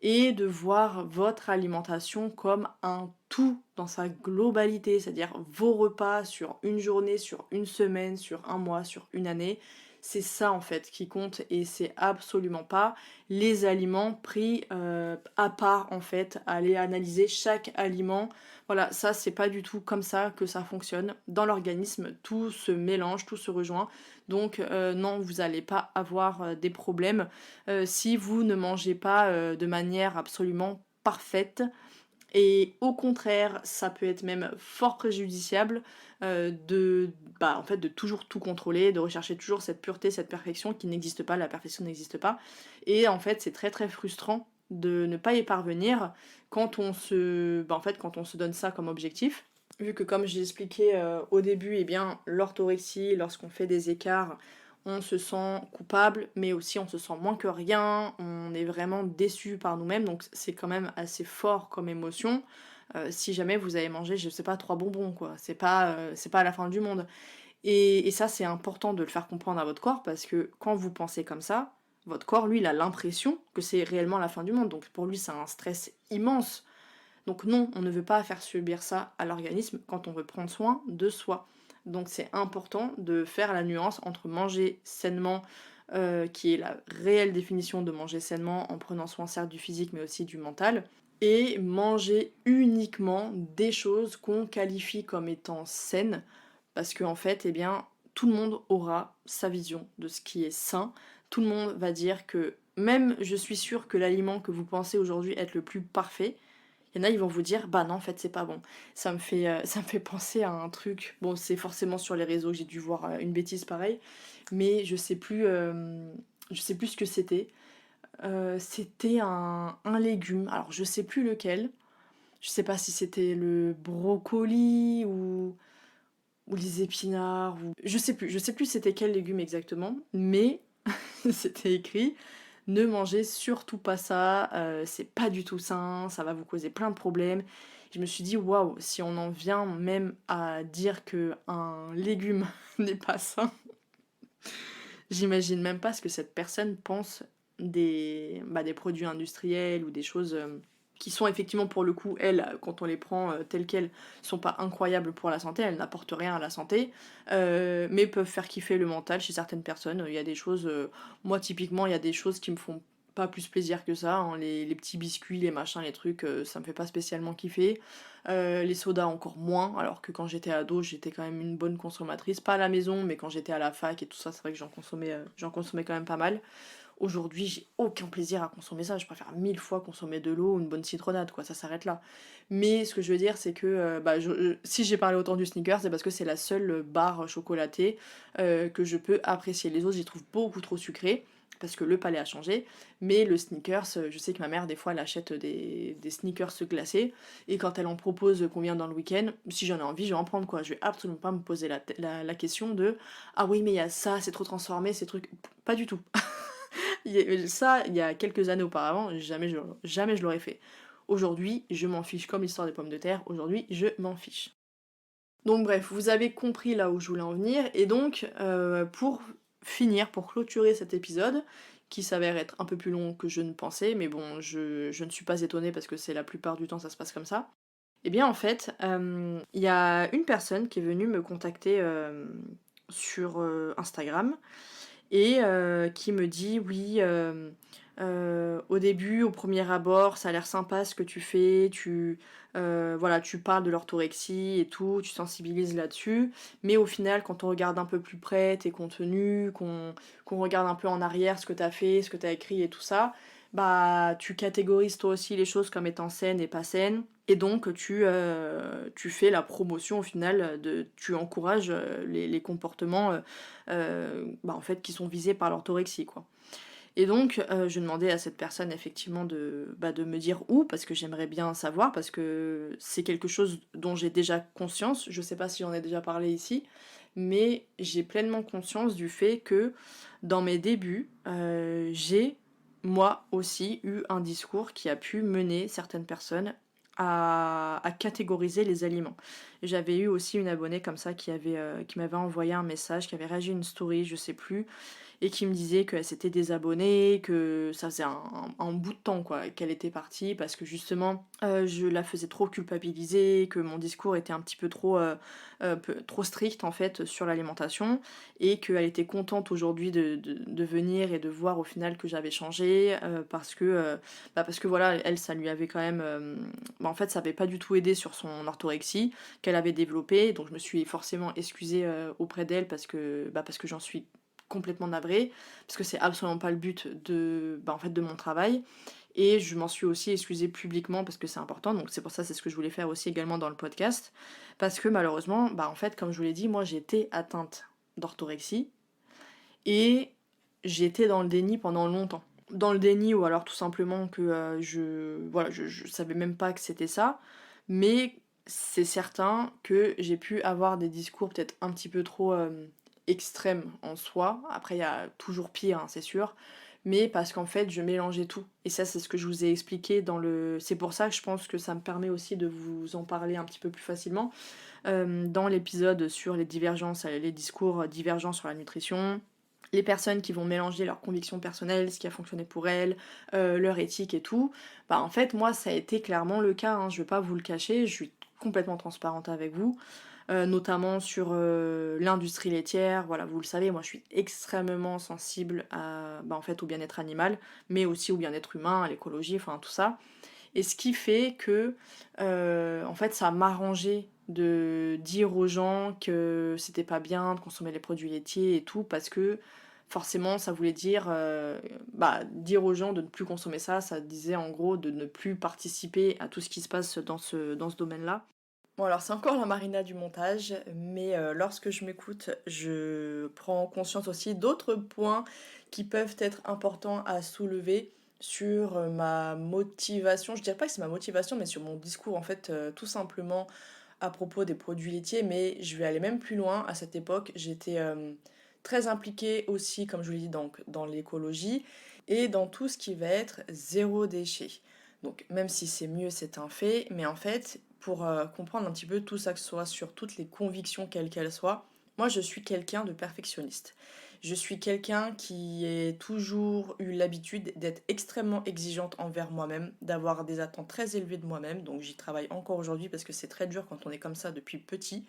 Et de voir votre alimentation comme un tout dans sa globalité, c'est-à-dire vos repas sur une journée, sur une semaine, sur un mois, sur une année. C'est ça en fait qui compte et c'est absolument pas les aliments pris à part en fait, aller analyser chaque aliment. Voilà, ça c'est pas du tout comme ça que ça fonctionne. Dans l'organisme, tout se mélange, tout se rejoint. Donc non, vous n'allez pas avoir des problèmes si vous ne mangez pas de manière absolument parfaite. Et au contraire, ça peut être même fort préjudiciable en fait, de toujours tout contrôler, de rechercher toujours cette pureté, cette perfection qui n'existe pas, la perfection n'existe pas. Et en fait, c'est très très frustrant de ne pas y parvenir quand quand on se donne ça comme objectif. Vu que comme j'ai expliqué au début, eh bien l'orthorexie, lorsqu'on fait des écarts, on se sent coupable, mais aussi on se sent moins que rien, on est vraiment déçu par nous-mêmes, donc c'est quand même assez fort comme émotion. Si jamais vous avez mangé, je sais pas, 3 bonbons, quoi, c'est pas la fin du monde. Et ça, c'est important de le faire comprendre à votre corps, parce que quand vous pensez comme ça, votre corps, lui, il a l'impression que c'est réellement la fin du monde, donc pour lui, c'est un stress immense. Donc non, on ne veut pas faire subir ça à l'organisme quand on veut prendre soin de soi. Donc c'est important de faire la nuance entre manger sainement, qui est la réelle définition de manger sainement en prenant soin certes du physique mais aussi du mental, et manger uniquement des choses qu'on qualifie comme étant saines, parce qu'en fait, eh bien, tout le monde aura sa vision de ce qui est sain. Tout le monde va dire que, même je suis sûre que l'aliment que vous pensez aujourd'hui être le plus parfait, il y en a, ils vont vous dire, bah non, en fait, c'est pas bon. Ça me fait penser à un truc. Bon, c'est forcément sur les réseaux, j'ai dû voir une bêtise pareille, mais je sais plus ce que c'était. C'était un légume. Alors, je sais plus lequel. Je sais pas si c'était le brocoli ou les épinards. Je sais plus c'était quel légume exactement, mais c'était écrit ne mangez surtout pas ça, c'est pas du tout sain, ça va vous causer plein de problèmes. Je me suis dit waouh, si on en vient même à dire que un légume n'est pas sain, j'imagine même pas ce que cette personne pense des produits industriels ou des choses qui sont effectivement pour le coup, elles, quand on les prend telles quelles, sont pas incroyables pour la santé, elles n'apportent rien à la santé, mais peuvent faire kiffer le mental chez certaines personnes. Il y a des choses, moi typiquement, il y a des choses qui me font pas plus plaisir que ça, hein. Les petits biscuits, les machins, les trucs, ça me fait pas spécialement kiffer. Les sodas encore moins, alors que quand j'étais ado, j'étais quand même une bonne consommatrice, pas à la maison, mais quand j'étais à la fac et tout ça, c'est vrai que j'en consommais quand même pas mal. Aujourd'hui, j'ai aucun plaisir à consommer ça. Je préfère 1000 fois consommer de l'eau ou une bonne citronnade, quoi. Ça s'arrête là. Mais ce que je veux dire, c'est que si j'ai parlé autant du sneaker, c'est parce que c'est la seule barre chocolatée que je peux apprécier. Les autres, j'y trouve beaucoup trop sucrés parce que le palais a changé. Mais le sneakers, je sais que ma mère, des fois, elle achète des sneakers glacés. Et quand elle en propose combien dans le week-end, si j'en ai envie, je vais en prendre, quoi. Je vais absolument pas me poser la question de ah oui, mais il y a ça, c'est trop transformé, ces trucs. Pas du tout. Ça, il y a quelques années auparavant, jamais je l'aurais fait. Aujourd'hui, je m'en fiche comme l'histoire des pommes de terre. Aujourd'hui, je m'en fiche. Donc bref, vous avez compris là où je voulais en venir. Et donc, pour finir, pour clôturer cet épisode, qui s'avère être un peu plus long que je ne pensais, mais bon, je ne suis pas étonnée parce que c'est la plupart du temps ça se passe comme ça. Eh bien en fait, il y a une personne qui est venue me contacter sur Instagram et qui me dit: «Oui, Au début, au premier abord, ça a l'air sympa ce que tu fais, voilà, tu parles de l'orthorexie et tout, tu sensibilises là-dessus. Mais au final, quand on regarde un peu plus près tes contenus, qu'on regarde un peu en arrière ce que tu as fait, ce que tu as écrit et tout ça, bah tu catégorises toi aussi les choses comme étant saines et pas saines. Et donc tu fais la promotion au final tu encourages les comportements bah, en fait qui sont visés par l'orthorexie quoi. Et donc, je demandais à cette personne effectivement de me dire où, parce que j'aimerais bien savoir, parce que c'est quelque chose dont j'ai déjà conscience. Je sais pas si j'en ai déjà parlé ici, mais j'ai pleinement conscience du fait que dans mes débuts, j'ai moi aussi eu un discours qui a pu mener certaines personnes à catégoriser les aliments. J'avais eu aussi une abonnée comme ça qui m'avait envoyé un message, qui avait réagi à une story, je sais plus, et qui me disait qu'elle s'était désabonnée, que ça faisait un bout de temps quoi qu'elle était partie parce que justement je la faisais trop culpabiliser, que mon discours était un petit peu trop strict en fait sur l'alimentation et qu'elle était contente aujourd'hui de venir et de voir au final que j'avais changé parce que voilà, elle ça lui avait quand même en fait ça avait pas du tout aidé sur son orthorexie qu'elle avait développée, donc je me suis forcément excusée auprès d'elle parce que j'en suis complètement navrée, parce que c'est absolument pas le but en fait, de mon travail. Et je m'en suis aussi excusée publiquement parce que c'est important, donc c'est pour ça, c'est ce que je voulais faire aussi également dans le podcast. Parce que malheureusement, en fait, comme je vous l'ai dit, moi j'étais atteinte d'orthorexie et j'étais dans le déni pendant longtemps. Dans le déni ou alors tout simplement que je savais même pas que c'était ça, mais c'est certain que j'ai pu avoir des discours peut-être un petit peu trop extrêmes en soi. Après, il y a toujours pire, hein, c'est sûr. Mais parce qu'en fait, je mélangeais tout. Et ça, c'est ce que je vous ai expliqué dans le. C'est pour ça que je pense que ça me permet aussi de vous en parler un petit peu plus facilement. Dans l'épisode sur les divergences, les discours divergents sur la nutrition, les personnes qui vont mélanger leurs convictions personnelles, ce qui a fonctionné pour elles, leur éthique et tout, en fait moi ça a été clairement le cas, hein, je vais pas vous le cacher, je suis complètement transparente avec vous, notamment sur l'industrie laitière, voilà, vous le savez, moi je suis extrêmement sensible en fait au bien-être animal, mais aussi au bien-être humain, à l'écologie, enfin tout ça. Et ce qui fait que, en fait, ça m'arrangeait de dire aux gens que c'était pas bien de consommer les produits laitiers et tout, parce que forcément, ça voulait dire, dire aux gens de ne plus consommer ça, ça disait en gros de ne plus participer à tout ce qui se passe dans ce domaine-là. Bon alors c'est encore la marina du montage, mais lorsque je m'écoute, je prends conscience aussi d'autres points qui peuvent être importants à soulever sur ma motivation. Je dirais pas que c'est ma motivation, mais sur mon discours en fait, tout simplement à propos des produits laitiers, mais je vais aller même plus loin. À cette époque, j'étais très impliquée aussi, comme je vous l'ai dit, donc, dans l'écologie et dans tout ce qui va être zéro déchet. Donc même si c'est mieux, c'est un fait, mais en fait, pour comprendre un petit peu tout ça, que ce soit sur toutes les convictions quelles qu'elles soient, moi je suis quelqu'un de perfectionniste. Je suis quelqu'un qui a toujours eu l'habitude d'être extrêmement exigeante envers moi-même, d'avoir des attentes très élevées de moi-même, donc j'y travaille encore aujourd'hui parce que c'est très dur quand on est comme ça depuis petit.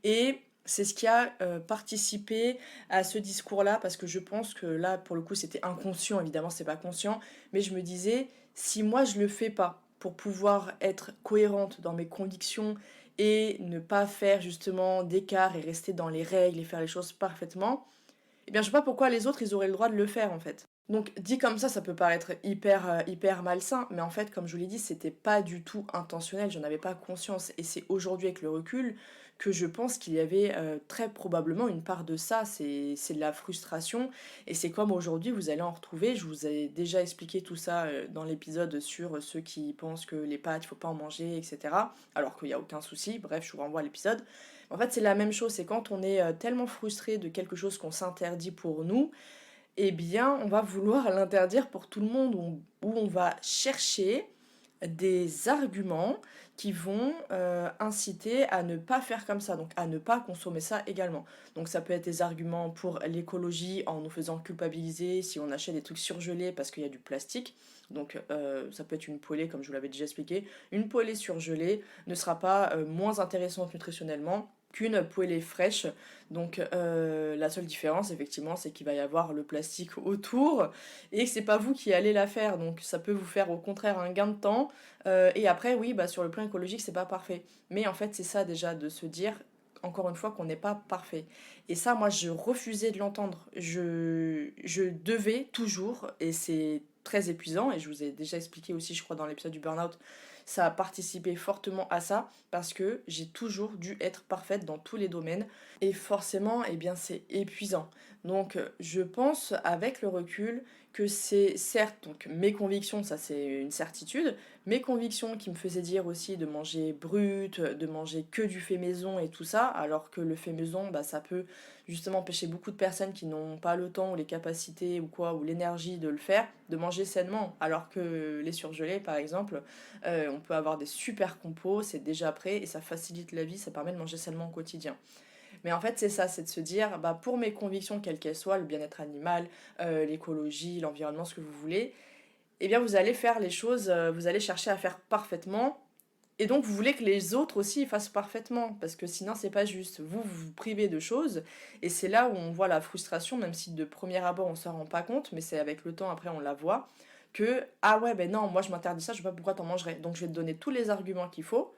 Et c'est ce qui a participé à ce discours-là, parce que je pense que là, pour le coup, c'était inconscient, évidemment, c'est pas conscient, mais je me disais, si moi je le fais pas pour pouvoir être cohérente dans mes convictions et ne pas faire justement d'écart et rester dans les règles et faire les choses parfaitement, eh bien je sais pas pourquoi les autres ils auraient le droit de le faire en fait. Donc dit comme ça peut paraître hyper malsain, mais en fait comme je vous l'ai dit, c'était pas du tout intentionnel, j'en avais pas conscience et c'est aujourd'hui avec le recul que je pense qu'il y avait très probablement une part de ça, c'est de la frustration et c'est comme aujourd'hui vous allez en retrouver, je vous ai déjà expliqué tout ça dans l'épisode sur ceux qui pensent que les pâtes il faut pas en manger, etc. Alors qu'il y a aucun souci, bref je vous renvoie à l'épisode. En fait, c'est la même chose, c'est quand on est tellement frustré de quelque chose qu'on s'interdit pour nous, eh bien, on va vouloir l'interdire pour tout le monde, où on va chercher des arguments qui vont inciter à ne pas faire comme ça, donc à ne pas consommer ça également. Donc ça peut être des arguments pour l'écologie en nous faisant culpabiliser si on achète des trucs surgelés parce qu'il y a du plastique. Donc ça peut être une poêlée, comme je vous l'avais déjà expliqué. Une poêlée surgelée ne sera pas moins intéressante nutritionnellement qu'une poêlée fraîche. Donc la seule différence effectivement c'est qu'il va y avoir le plastique autour et que c'est pas vous qui allez la faire. Donc ça peut vous faire au contraire un gain de temps. Et après oui bah sur le plan écologique c'est pas parfait. Mais en fait c'est ça déjà de se dire encore une fois qu'on n'est pas parfait. Et ça moi je refusais de l'entendre. Je devais toujours, et c'est très épuisant, et je vous ai déjà expliqué aussi je crois dans l'épisode du burn-out, ça a participé fortement à ça parce que j'ai toujours dû être parfaite dans tous les domaines et forcément eh bien c'est épuisant. Donc je pense avec le recul que c'est certes donc mes convictions, ça c'est une certitude, mes convictions qui me faisaient dire aussi de manger brut, de manger que du fait maison et tout ça, alors que le fait maison bah ça peut justement empêcher beaucoup de personnes qui n'ont pas le temps ou les capacités ou quoi ou l'énergie de le faire de manger sainement, alors que les surgelés par exemple on peut avoir des super compos, c'est déjà prêt et ça facilite la vie, ça permet de manger sainement au quotidien. Mais en fait, c'est ça, c'est de se dire, bah, pour mes convictions, quelles qu'elles soient, le bien-être animal, l'écologie, l'environnement, ce que vous voulez, eh bien, vous allez faire les choses, vous allez chercher à faire parfaitement. Et donc, vous voulez que les autres aussi fassent parfaitement, parce que sinon, c'est pas juste. Vous vous privez de choses, et c'est là où on voit la frustration, même si de premier abord, on s'en rend pas compte, mais c'est avec le temps, après, on la voit, que, ah ouais, ben non, moi, je m'interdis ça, je sais pas pourquoi t'en mangerais. Donc, je vais te donner tous les arguments qu'il faut.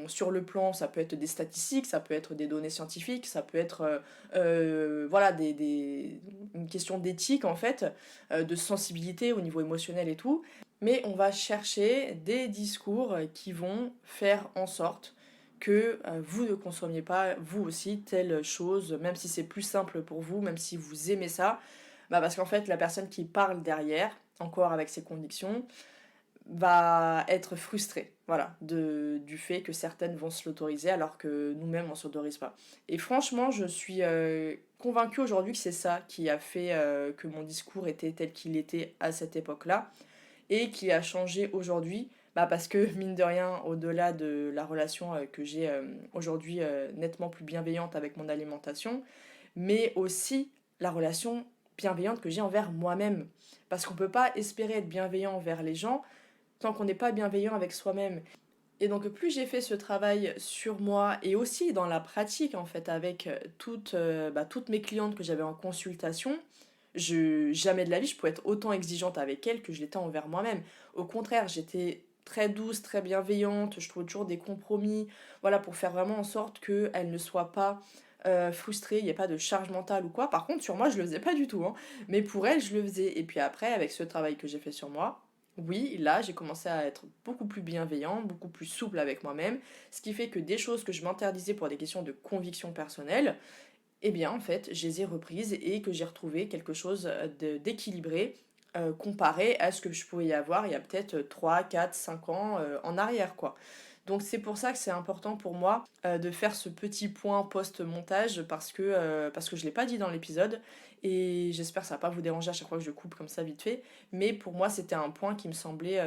Sur le plan, ça peut être des statistiques, ça peut être des données scientifiques, ça peut être voilà, une question d'éthique, en fait, de sensibilité au niveau émotionnel et tout. Mais on va chercher des discours qui vont faire en sorte que vous ne consommiez pas vous aussi telle chose, même si c'est plus simple pour vous, même si vous aimez ça, bah parce qu'en fait la personne qui parle derrière, encore avec ses convictions, va être frustrée, voilà, du fait que certaines vont se l'autoriser alors que nous-mêmes on ne s'autorise pas. Et franchement, je suis convaincue aujourd'hui que c'est ça qui a fait que mon discours était tel qu'il était à cette époque-là et qui a changé aujourd'hui, bah parce que mine de rien, au-delà de la relation que j'ai aujourd'hui nettement plus bienveillante avec mon alimentation, mais aussi la relation bienveillante que j'ai envers moi-même. Parce qu'on peut pas espérer être bienveillant envers les gens tant qu'on n'est pas bienveillant avec soi-même. Et donc plus j'ai fait ce travail sur moi et aussi dans la pratique en fait avec toutes mes clientes que j'avais en consultation, jamais de la vie je pouvais être autant exigeante avec elles que je l'étais envers moi-même. Au contraire, j'étais très douce, très bienveillante, je trouvais toujours des compromis, voilà, pour faire vraiment en sorte qu'elles ne soient pas frustrées, il n'y ait pas de charge mentale ou quoi. Par contre, sur moi, je le faisais pas du tout, hein. Mais pour elles, je le faisais. Et puis après, avec ce travail que j'ai fait sur moi, oui, là, j'ai commencé à être beaucoup plus bienveillante, beaucoup plus souple avec moi-même, ce qui fait que des choses que je m'interdisais pour des questions de conviction personnelle, eh bien, en fait, je les ai reprises et que j'ai retrouvé quelque chose d'équilibré comparé à ce que je pouvais y avoir il y a peut-être 3, 4, 5 ans en arrière, quoi. Donc c'est pour ça que c'est important pour moi de faire ce petit point post-montage parce que je l'ai pas dit dans l'épisode et j'espère que ça va pas vous déranger à chaque fois que je coupe comme ça vite fait. Mais pour moi c'était un point qui me semblait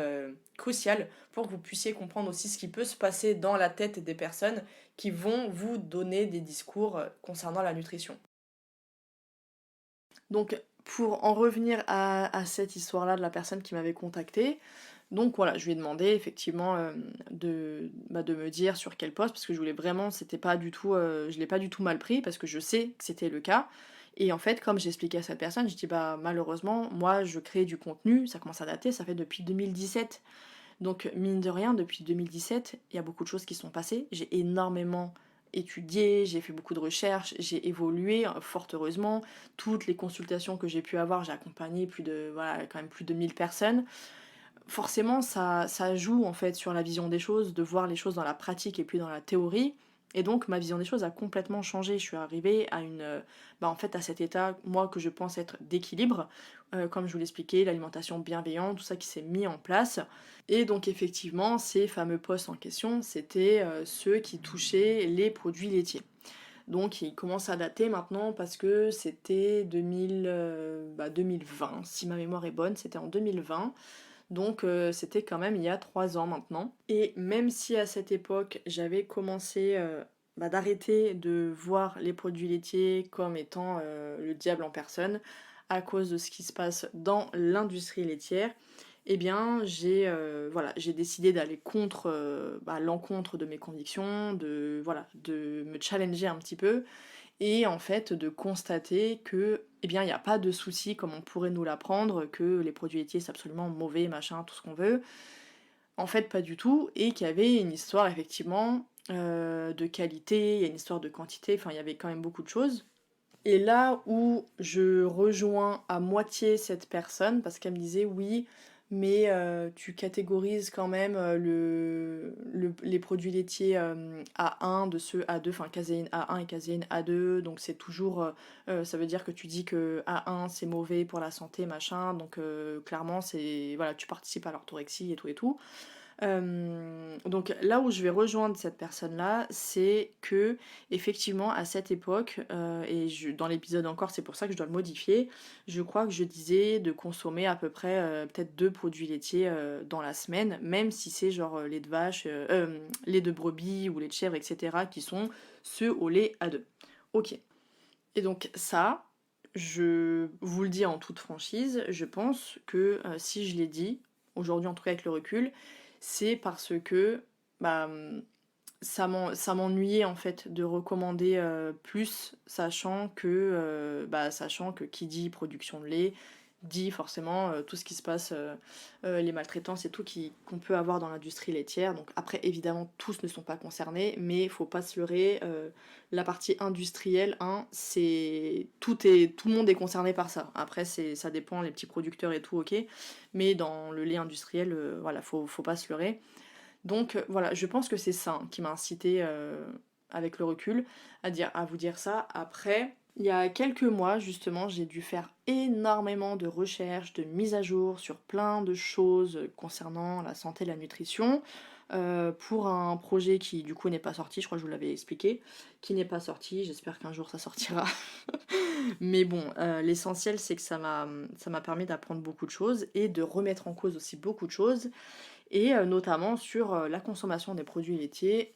crucial pour que vous puissiez comprendre aussi ce qui peut se passer dans la tête des personnes qui vont vous donner des discours concernant la nutrition. Donc pour en revenir à cette histoire-là de la personne qui m'avait contactée, donc voilà, je lui ai demandé effectivement de me dire sur quel poste, parce que je voulais vraiment, c'était pas du tout, je l'ai pas du tout mal pris, parce que je sais que c'était le cas. Et en fait, comme j'expliquais à cette personne, je dis bah malheureusement, moi je crée du contenu, ça commence à dater, ça fait depuis 2017. Donc mine de rien, depuis 2017, il y a beaucoup de choses qui sont passées. J'ai énormément étudié, j'ai fait beaucoup de recherches, j'ai évolué, fort heureusement. Toutes les consultations que j'ai pu avoir, j'ai accompagné voilà, quand même plus de 1000 personnes. Forcément, ça joue en fait sur la vision des choses, de voir les choses dans la pratique et puis dans la théorie. Et donc ma vision des choses a complètement changé. Je suis arrivée à en fait à cet état, moi que je pense être d'équilibre, comme je vous l'expliquais, l'alimentation bienveillante, tout ça qui s'est mis en place. Et donc effectivement, ces fameux postes en question, c'était ceux qui touchaient les produits laitiers. Donc ils commencent à dater maintenant parce que c'était 2020, si ma mémoire est bonne, c'était en 2020. Donc c'était quand même il y a 3 ans maintenant. Et même si à cette époque j'avais commencé d'arrêter de voir les produits laitiers comme étant le diable en personne à cause de ce qui se passe dans l'industrie laitière, eh bien j'ai décidé d'aller contre, l'encontre de mes convictions, de me challenger un petit peu et en fait de constater que, eh bien il y a pas de souci comme on pourrait nous l'apprendre, que les produits laitiers c'est absolument mauvais, machin, tout ce qu'on veut. En fait pas du tout et qu'il y avait une histoire effectivement, de qualité, il y a une histoire de quantité, enfin il y avait quand même beaucoup de choses. Et là où je rejoins à moitié cette personne, parce qu'elle me disait: «Oui, mais tu catégorises quand même, les produits laitiers, A1 de ceux A2, enfin caséine A1 et caséine A2, donc c'est toujours, ça veut dire que tu dis que A1 c'est mauvais pour la santé machin, donc clairement c'est voilà, tu participes à l'orthorexie et tout». Donc là où je vais rejoindre cette personne-là, c'est que effectivement à cette époque, dans l'épisode encore, c'est pour ça que je dois le modifier, je crois que je disais de consommer à peu près, peut-être 2 produits laitiers, dans la semaine, même si c'est genre, lait de vache, lait de brebis ou lait de chèvre et cetera qui sont ceux au lait A2. OK. Et donc ça, je vous le dis en toute franchise, je pense que, si je l'ai dit, aujourd'hui en tout cas avec le recul, c'est parce que, bah, ça m'ennuyait en fait de recommander, plus, sachant que qui dit production de lait, dit forcément, tout ce qui se passe, les maltraitances et tout qu'on peut avoir dans l'industrie laitière. Donc après évidemment tous ne sont pas concernés, mais faut pas se leurrer, la partie industrielle, hein, tout le monde est concerné par ça. Après ça dépend, les petits producteurs et tout, OK, mais dans le lait industriel, voilà, faut pas se leurrer. Donc voilà, je pense que c'est ça, hein, qui m'a incité, avec le recul, à vous dire ça. Après, il y a quelques mois justement, j'ai dû faire énormément de recherches, de mises à jour sur plein de choses, concernant la santé et la nutrition, pour un projet qui du coup n'est pas sorti, je crois que je vous l'avais expliqué, qui n'est pas sorti, j'espère qu'un jour ça sortira. Mais bon, l'essentiel c'est que ça m'a permis d'apprendre beaucoup de choses et de remettre en cause aussi beaucoup de choses et notamment sur, la consommation des produits laitiers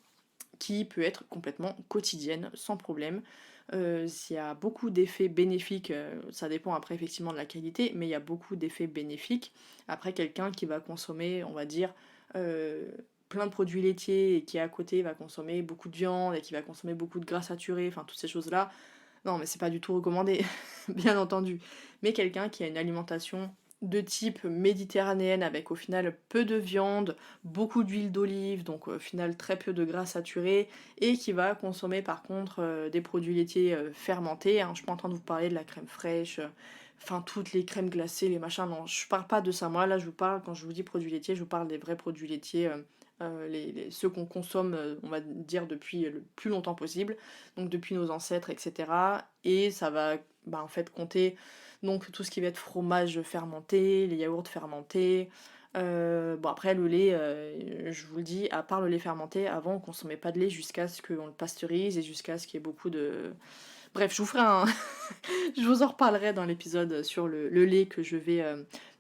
qui peut être complètement quotidienne, sans problème. Il y a beaucoup d'effets bénéfiques, ça dépend après effectivement de la qualité, mais il y a beaucoup d'effets bénéfiques. Après quelqu'un qui va consommer, on va dire, heu, plein de produits laitiers et qui à côté va consommer beaucoup de viande et qui va consommer beaucoup de gras saturés, enfin toutes ces choses-là, non mais c'est pas du tout recommandé, bien entendu. Mais quelqu'un qui a une alimentation de type méditerranéenne avec au final peu de viande, beaucoup d'huile d'olive, donc au final très peu de gras saturés, et qui va consommer par contre des produits laitiers fermentés, hein. Je suis pas en train de vous parler de la crème fraîche, enfin toutes les crèmes glacées, les machins, non, je parle pas de ça. Moi là je vous parle, quand je vous dis produits laitiers, je vous parle des vrais produits laitiers, ceux qu'on consomme, on va dire depuis le plus longtemps possible, donc depuis nos ancêtres, etc. Et ça va en fait compter donc tout ce qui va être fromage fermenté, les yaourts fermentés. Bon après le lait, je vous le dis, à part le lait fermenté, avant on consommait pas de lait jusqu'à ce qu'on le pasteurise et jusqu'à ce qu'il y ait beaucoup de... Bref, je vous ferai un... je vous en reparlerai dans l'épisode sur le lait que je vais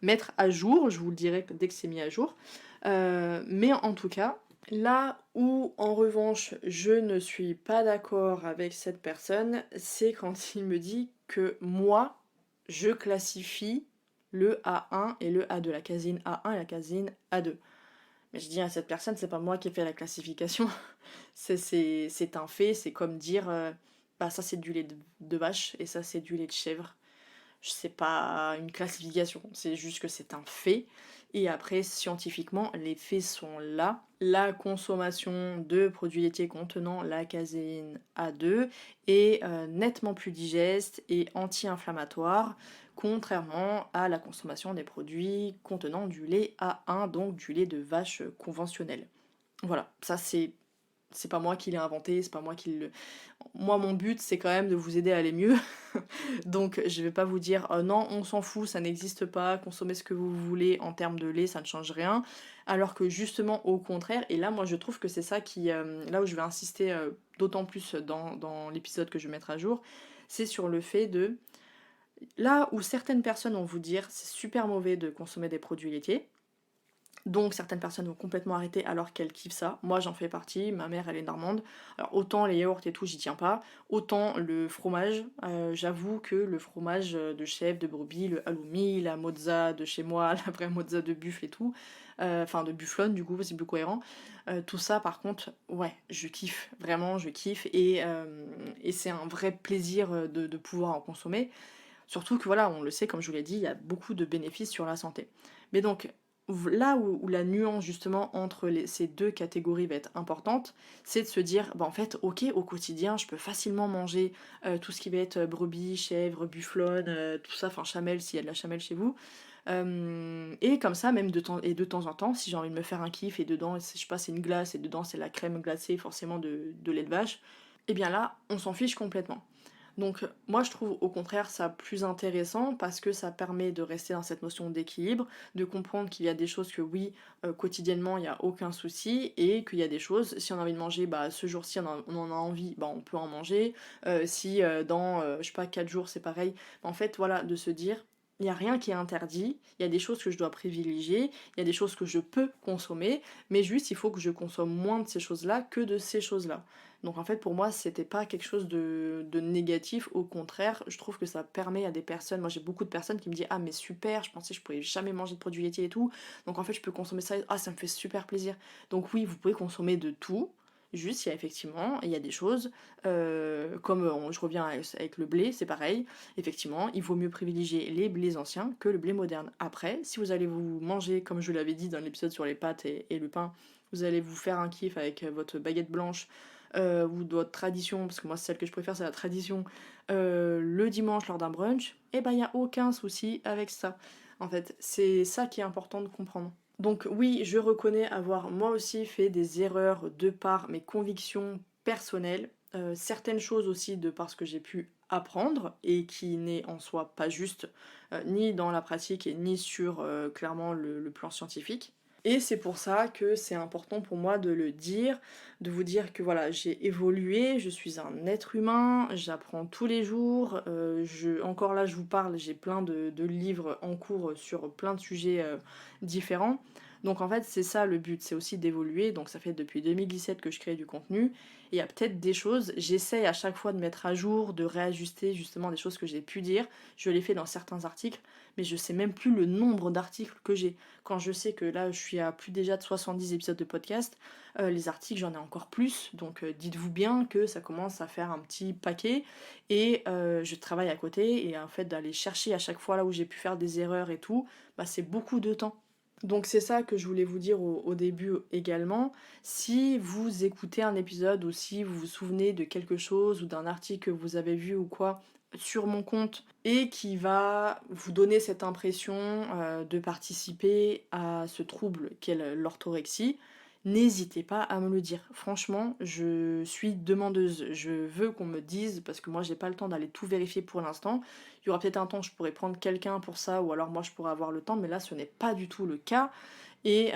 mettre à jour, je vous le dirai dès que c'est mis à jour. Mais en tout cas, là où en revanche je ne suis pas d'accord avec cette personne, c'est quand il me dit que moi, je classifie le A1 et le A2, la caséine A1 et la caséine A2. Mais je dis à cette personne, c'est pas moi qui ai fait la classification, c'est un fait, c'est comme dire, bah ça c'est du lait de vache et ça c'est du lait de chèvre. C'est pas une classification, c'est juste que c'est un fait. Et après, scientifiquement, les faits sont là. La consommation de produits laitiers contenant la caséine A2 est nettement plus digeste et anti-inflammatoire, contrairement à la consommation des produits contenant du lait A1, donc du lait de vache conventionnel. Voilà, ça c'est pas moi qui l'ai inventé, c'est pas moi qui le... Moi, mon but, c'est quand même de vous aider à aller mieux. Donc, je vais pas vous dire non, on s'en fout, ça n'existe pas, consommez ce que vous voulez en termes de lait, ça ne change rien. Alors que justement, au contraire, et là, moi, je trouve que c'est ça qui. Là où je vais insister d'autant plus dans l'épisode que je vais mettre à jour, c'est sur le fait de. Là où certaines personnes vont vous dire c'est super mauvais de consommer des produits laitiers, Donc certaines personnes vont complètement arrêter alors qu'elles kiffent ça. Moi j'en fais partie, ma mère elle est normande. Alors autant les yaourts et tout j'y tiens pas, autant le fromage, j'avoue que le fromage de chèvre, de brebis, le halloumi, la mozza de chez moi, la vraie mozza de buffle et tout, enfin de bufflonne du coup c'est plus cohérent. Tout ça par contre, ouais, je kiffe, vraiment je kiffe et c'est un vrai plaisir de pouvoir en consommer. Surtout que voilà, on le sait, comme je vous l'ai dit, il y a beaucoup de bénéfices sur la santé. Mais donc, là où la nuance justement entre ces deux catégories va être importante, c'est de se dire, bah en fait, ok, au quotidien, je peux facilement manger tout ce qui va être brebis, chèvre, bufflonne, tout ça, enfin chamelle s'il y a de la chamelle chez vous. Et comme ça, même de temps en temps, si j'ai envie de me faire un kiff et dedans, je sais pas, c'est une glace et dedans c'est la crème glacée forcément de lait de vache, et bien là, on s'en fiche complètement. Donc moi je trouve au contraire ça plus intéressant parce que ça permet de rester dans cette notion d'équilibre, de comprendre qu'il y a des choses que oui, quotidiennement il n'y a aucun souci et qu'il y a des choses, si on a envie de manger, bah ce jour-ci on en a envie, bah on peut en manger. Si dans, je sais pas, 4 jours c'est pareil, en fait voilà, de se dire, il n'y a rien qui est interdit, il y a des choses que je dois privilégier, il y a des choses que je peux consommer, mais juste il faut que je consomme moins de ces choses-là que de ces choses-là. Donc en fait pour moi c'était pas quelque chose de négatif, au contraire je trouve que ça permet à des personnes, moi j'ai beaucoup de personnes qui me disent ah mais super, je pensais que je pouvais jamais manger de produits laitiers et tout, donc en fait je peux consommer ça, ah ça me fait super plaisir. Donc oui vous pouvez consommer de tout, juste il y a effectivement, il y a des choses, comme je reviens avec le blé, c'est pareil, effectivement il vaut mieux privilégier les blés anciens que le blé moderne. Après si vous allez vous manger, comme je l'avais dit dans l'épisode sur les pâtes et le pain, vous allez vous faire un kiff avec votre baguette blanche ou d'autres traditions, parce que moi c'est celle que je préfère, c'est la tradition, le dimanche lors d'un brunch, et ben il n'y a aucun souci avec ça. En fait, c'est ça qui est important de comprendre. Donc oui, je reconnais avoir moi aussi fait des erreurs de par mes convictions personnelles, certaines choses aussi de par ce que j'ai pu apprendre et qui n'est en soi pas juste, ni dans la pratique et ni sur clairement le plan scientifique. Et c'est pour ça que c'est important pour moi de le dire, de vous dire que voilà, j'ai évolué, je suis un être humain, j'apprends tous les jours, encore là je vous parle, j'ai plein de livres en cours sur plein de sujets différents. Donc en fait c'est ça le but, c'est aussi d'évoluer, donc ça fait depuis 2017 que je crée du contenu, et il y a peut-être des choses, j'essaye à chaque fois de mettre à jour, de réajuster justement des choses que j'ai pu dire, je l'ai fait dans certains articles, mais je sais même plus le nombre d'articles que j'ai. Quand je sais que là je suis à plus déjà de 70 épisodes de podcast, les articles j'en ai encore plus, donc dites-vous bien que ça commence à faire un petit paquet, et je travaille à côté, et en fait d'aller chercher à chaque fois là où j'ai pu faire des erreurs et tout, bah c'est beaucoup de temps. Donc c'est ça que je voulais vous dire au début également. Si vous écoutez un épisode ou si vous vous souvenez de quelque chose ou d'un article que vous avez vu ou quoi sur mon compte et qui va vous donner cette impression de participer à ce trouble qu'est l'orthorexie, n'hésitez pas à me le dire. Franchement, je suis demandeuse. Je veux qu'on me dise, parce que moi j'ai pas le temps d'aller tout vérifier pour l'instant. Il y aura peut-être un temps où je pourrais prendre quelqu'un pour ça, ou alors moi je pourrais avoir le temps, mais là ce n'est pas du tout le cas. Et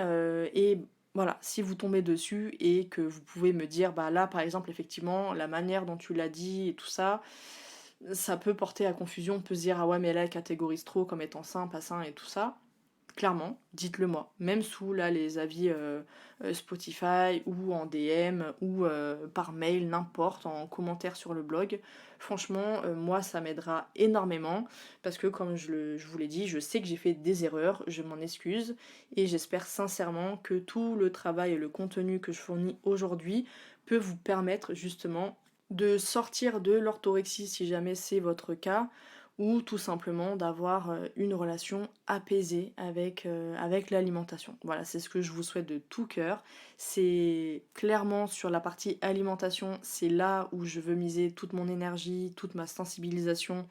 voilà, si vous tombez dessus et que vous pouvez me dire, bah là par exemple, effectivement, la manière dont tu l'as dit et tout ça, ça peut porter à confusion, on peut se dire, ah ouais, mais là elle catégorise trop comme étant sain, pas sain et tout ça. Clairement, dites-le moi. Même sous là les avis Spotify ou en DM ou par mail, n'importe, en commentaire sur le blog. Franchement, moi ça m'aidera énormément parce que comme je vous l'ai dit, je sais que j'ai fait des erreurs, je m'en excuse et j'espère sincèrement que tout le travail et le contenu que je fournis aujourd'hui peut vous permettre justement de sortir de l'orthorexie si jamais c'est votre cas, ou tout simplement d'avoir une relation apaisée avec l'alimentation. Voilà, c'est ce que je vous souhaite de tout cœur. C'est clairement sur la partie alimentation, c'est là où je veux miser toute mon énergie, toute ma sensibilisation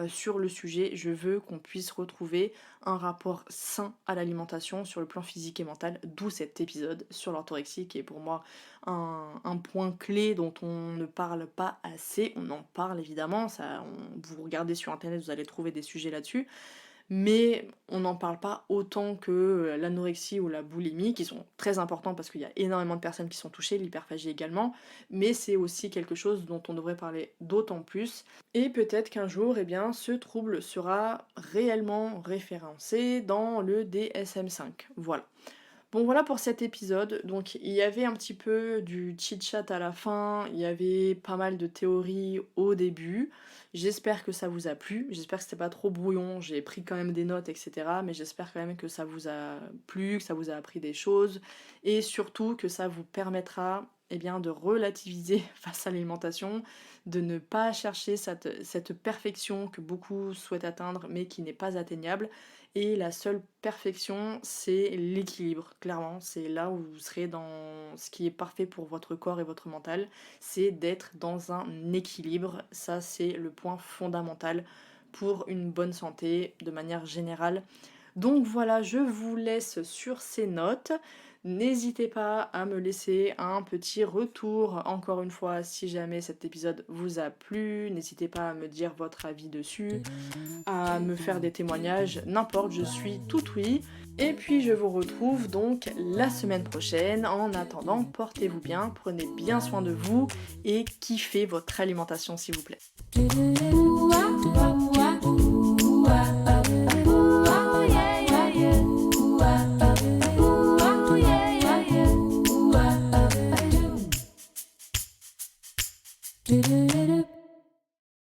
sur le sujet. Je veux qu'on puisse retrouver un rapport sain à l'alimentation sur le plan physique et mental, d'où cet épisode sur l'orthorexie qui est pour moi un point clé dont on ne parle pas assez. On en parle évidemment, vous regardez sur internet, vous allez trouver des sujets là-dessus, mais on n'en parle pas autant que l'anorexie ou la boulimie, qui sont très importants parce qu'il y a énormément de personnes qui sont touchées, l'hyperphagie également, mais c'est aussi quelque chose dont on devrait parler d'autant plus, et peut-être qu'un jour, eh bien, ce trouble sera réellement référencé dans le DSM-5. Voilà. Bon voilà pour cet épisode. Donc il y avait un petit peu du chit-chat à la fin, il y avait pas mal de théories au début. J'espère que ça vous a plu, j'espère que c'était pas trop brouillon, j'ai pris quand même des notes, etc. Mais j'espère quand même que ça vous a plu, que ça vous a appris des choses et surtout que ça vous permettra bien, de relativiser face à l'alimentation, de ne pas chercher cette perfection que beaucoup souhaitent atteindre mais qui n'est pas atteignable. Et la seule perfection, c'est l'équilibre. Clairement, c'est là où vous serez dans ce qui est parfait pour votre corps et votre mental. C'est d'être dans un équilibre. Ça, c'est le point fondamental pour une bonne santé de manière générale. Donc voilà, je vous laisse sur ces notes. N'hésitez pas à me laisser un petit retour, encore une fois, si jamais cet épisode vous a plu. N'hésitez pas à me dire votre avis dessus, à me faire des témoignages, n'importe, je suis tout oui. Et puis je vous retrouve donc la semaine prochaine. En attendant, portez-vous bien, prenez bien soin de vous et kiffez votre alimentation s'il vous plaît. Do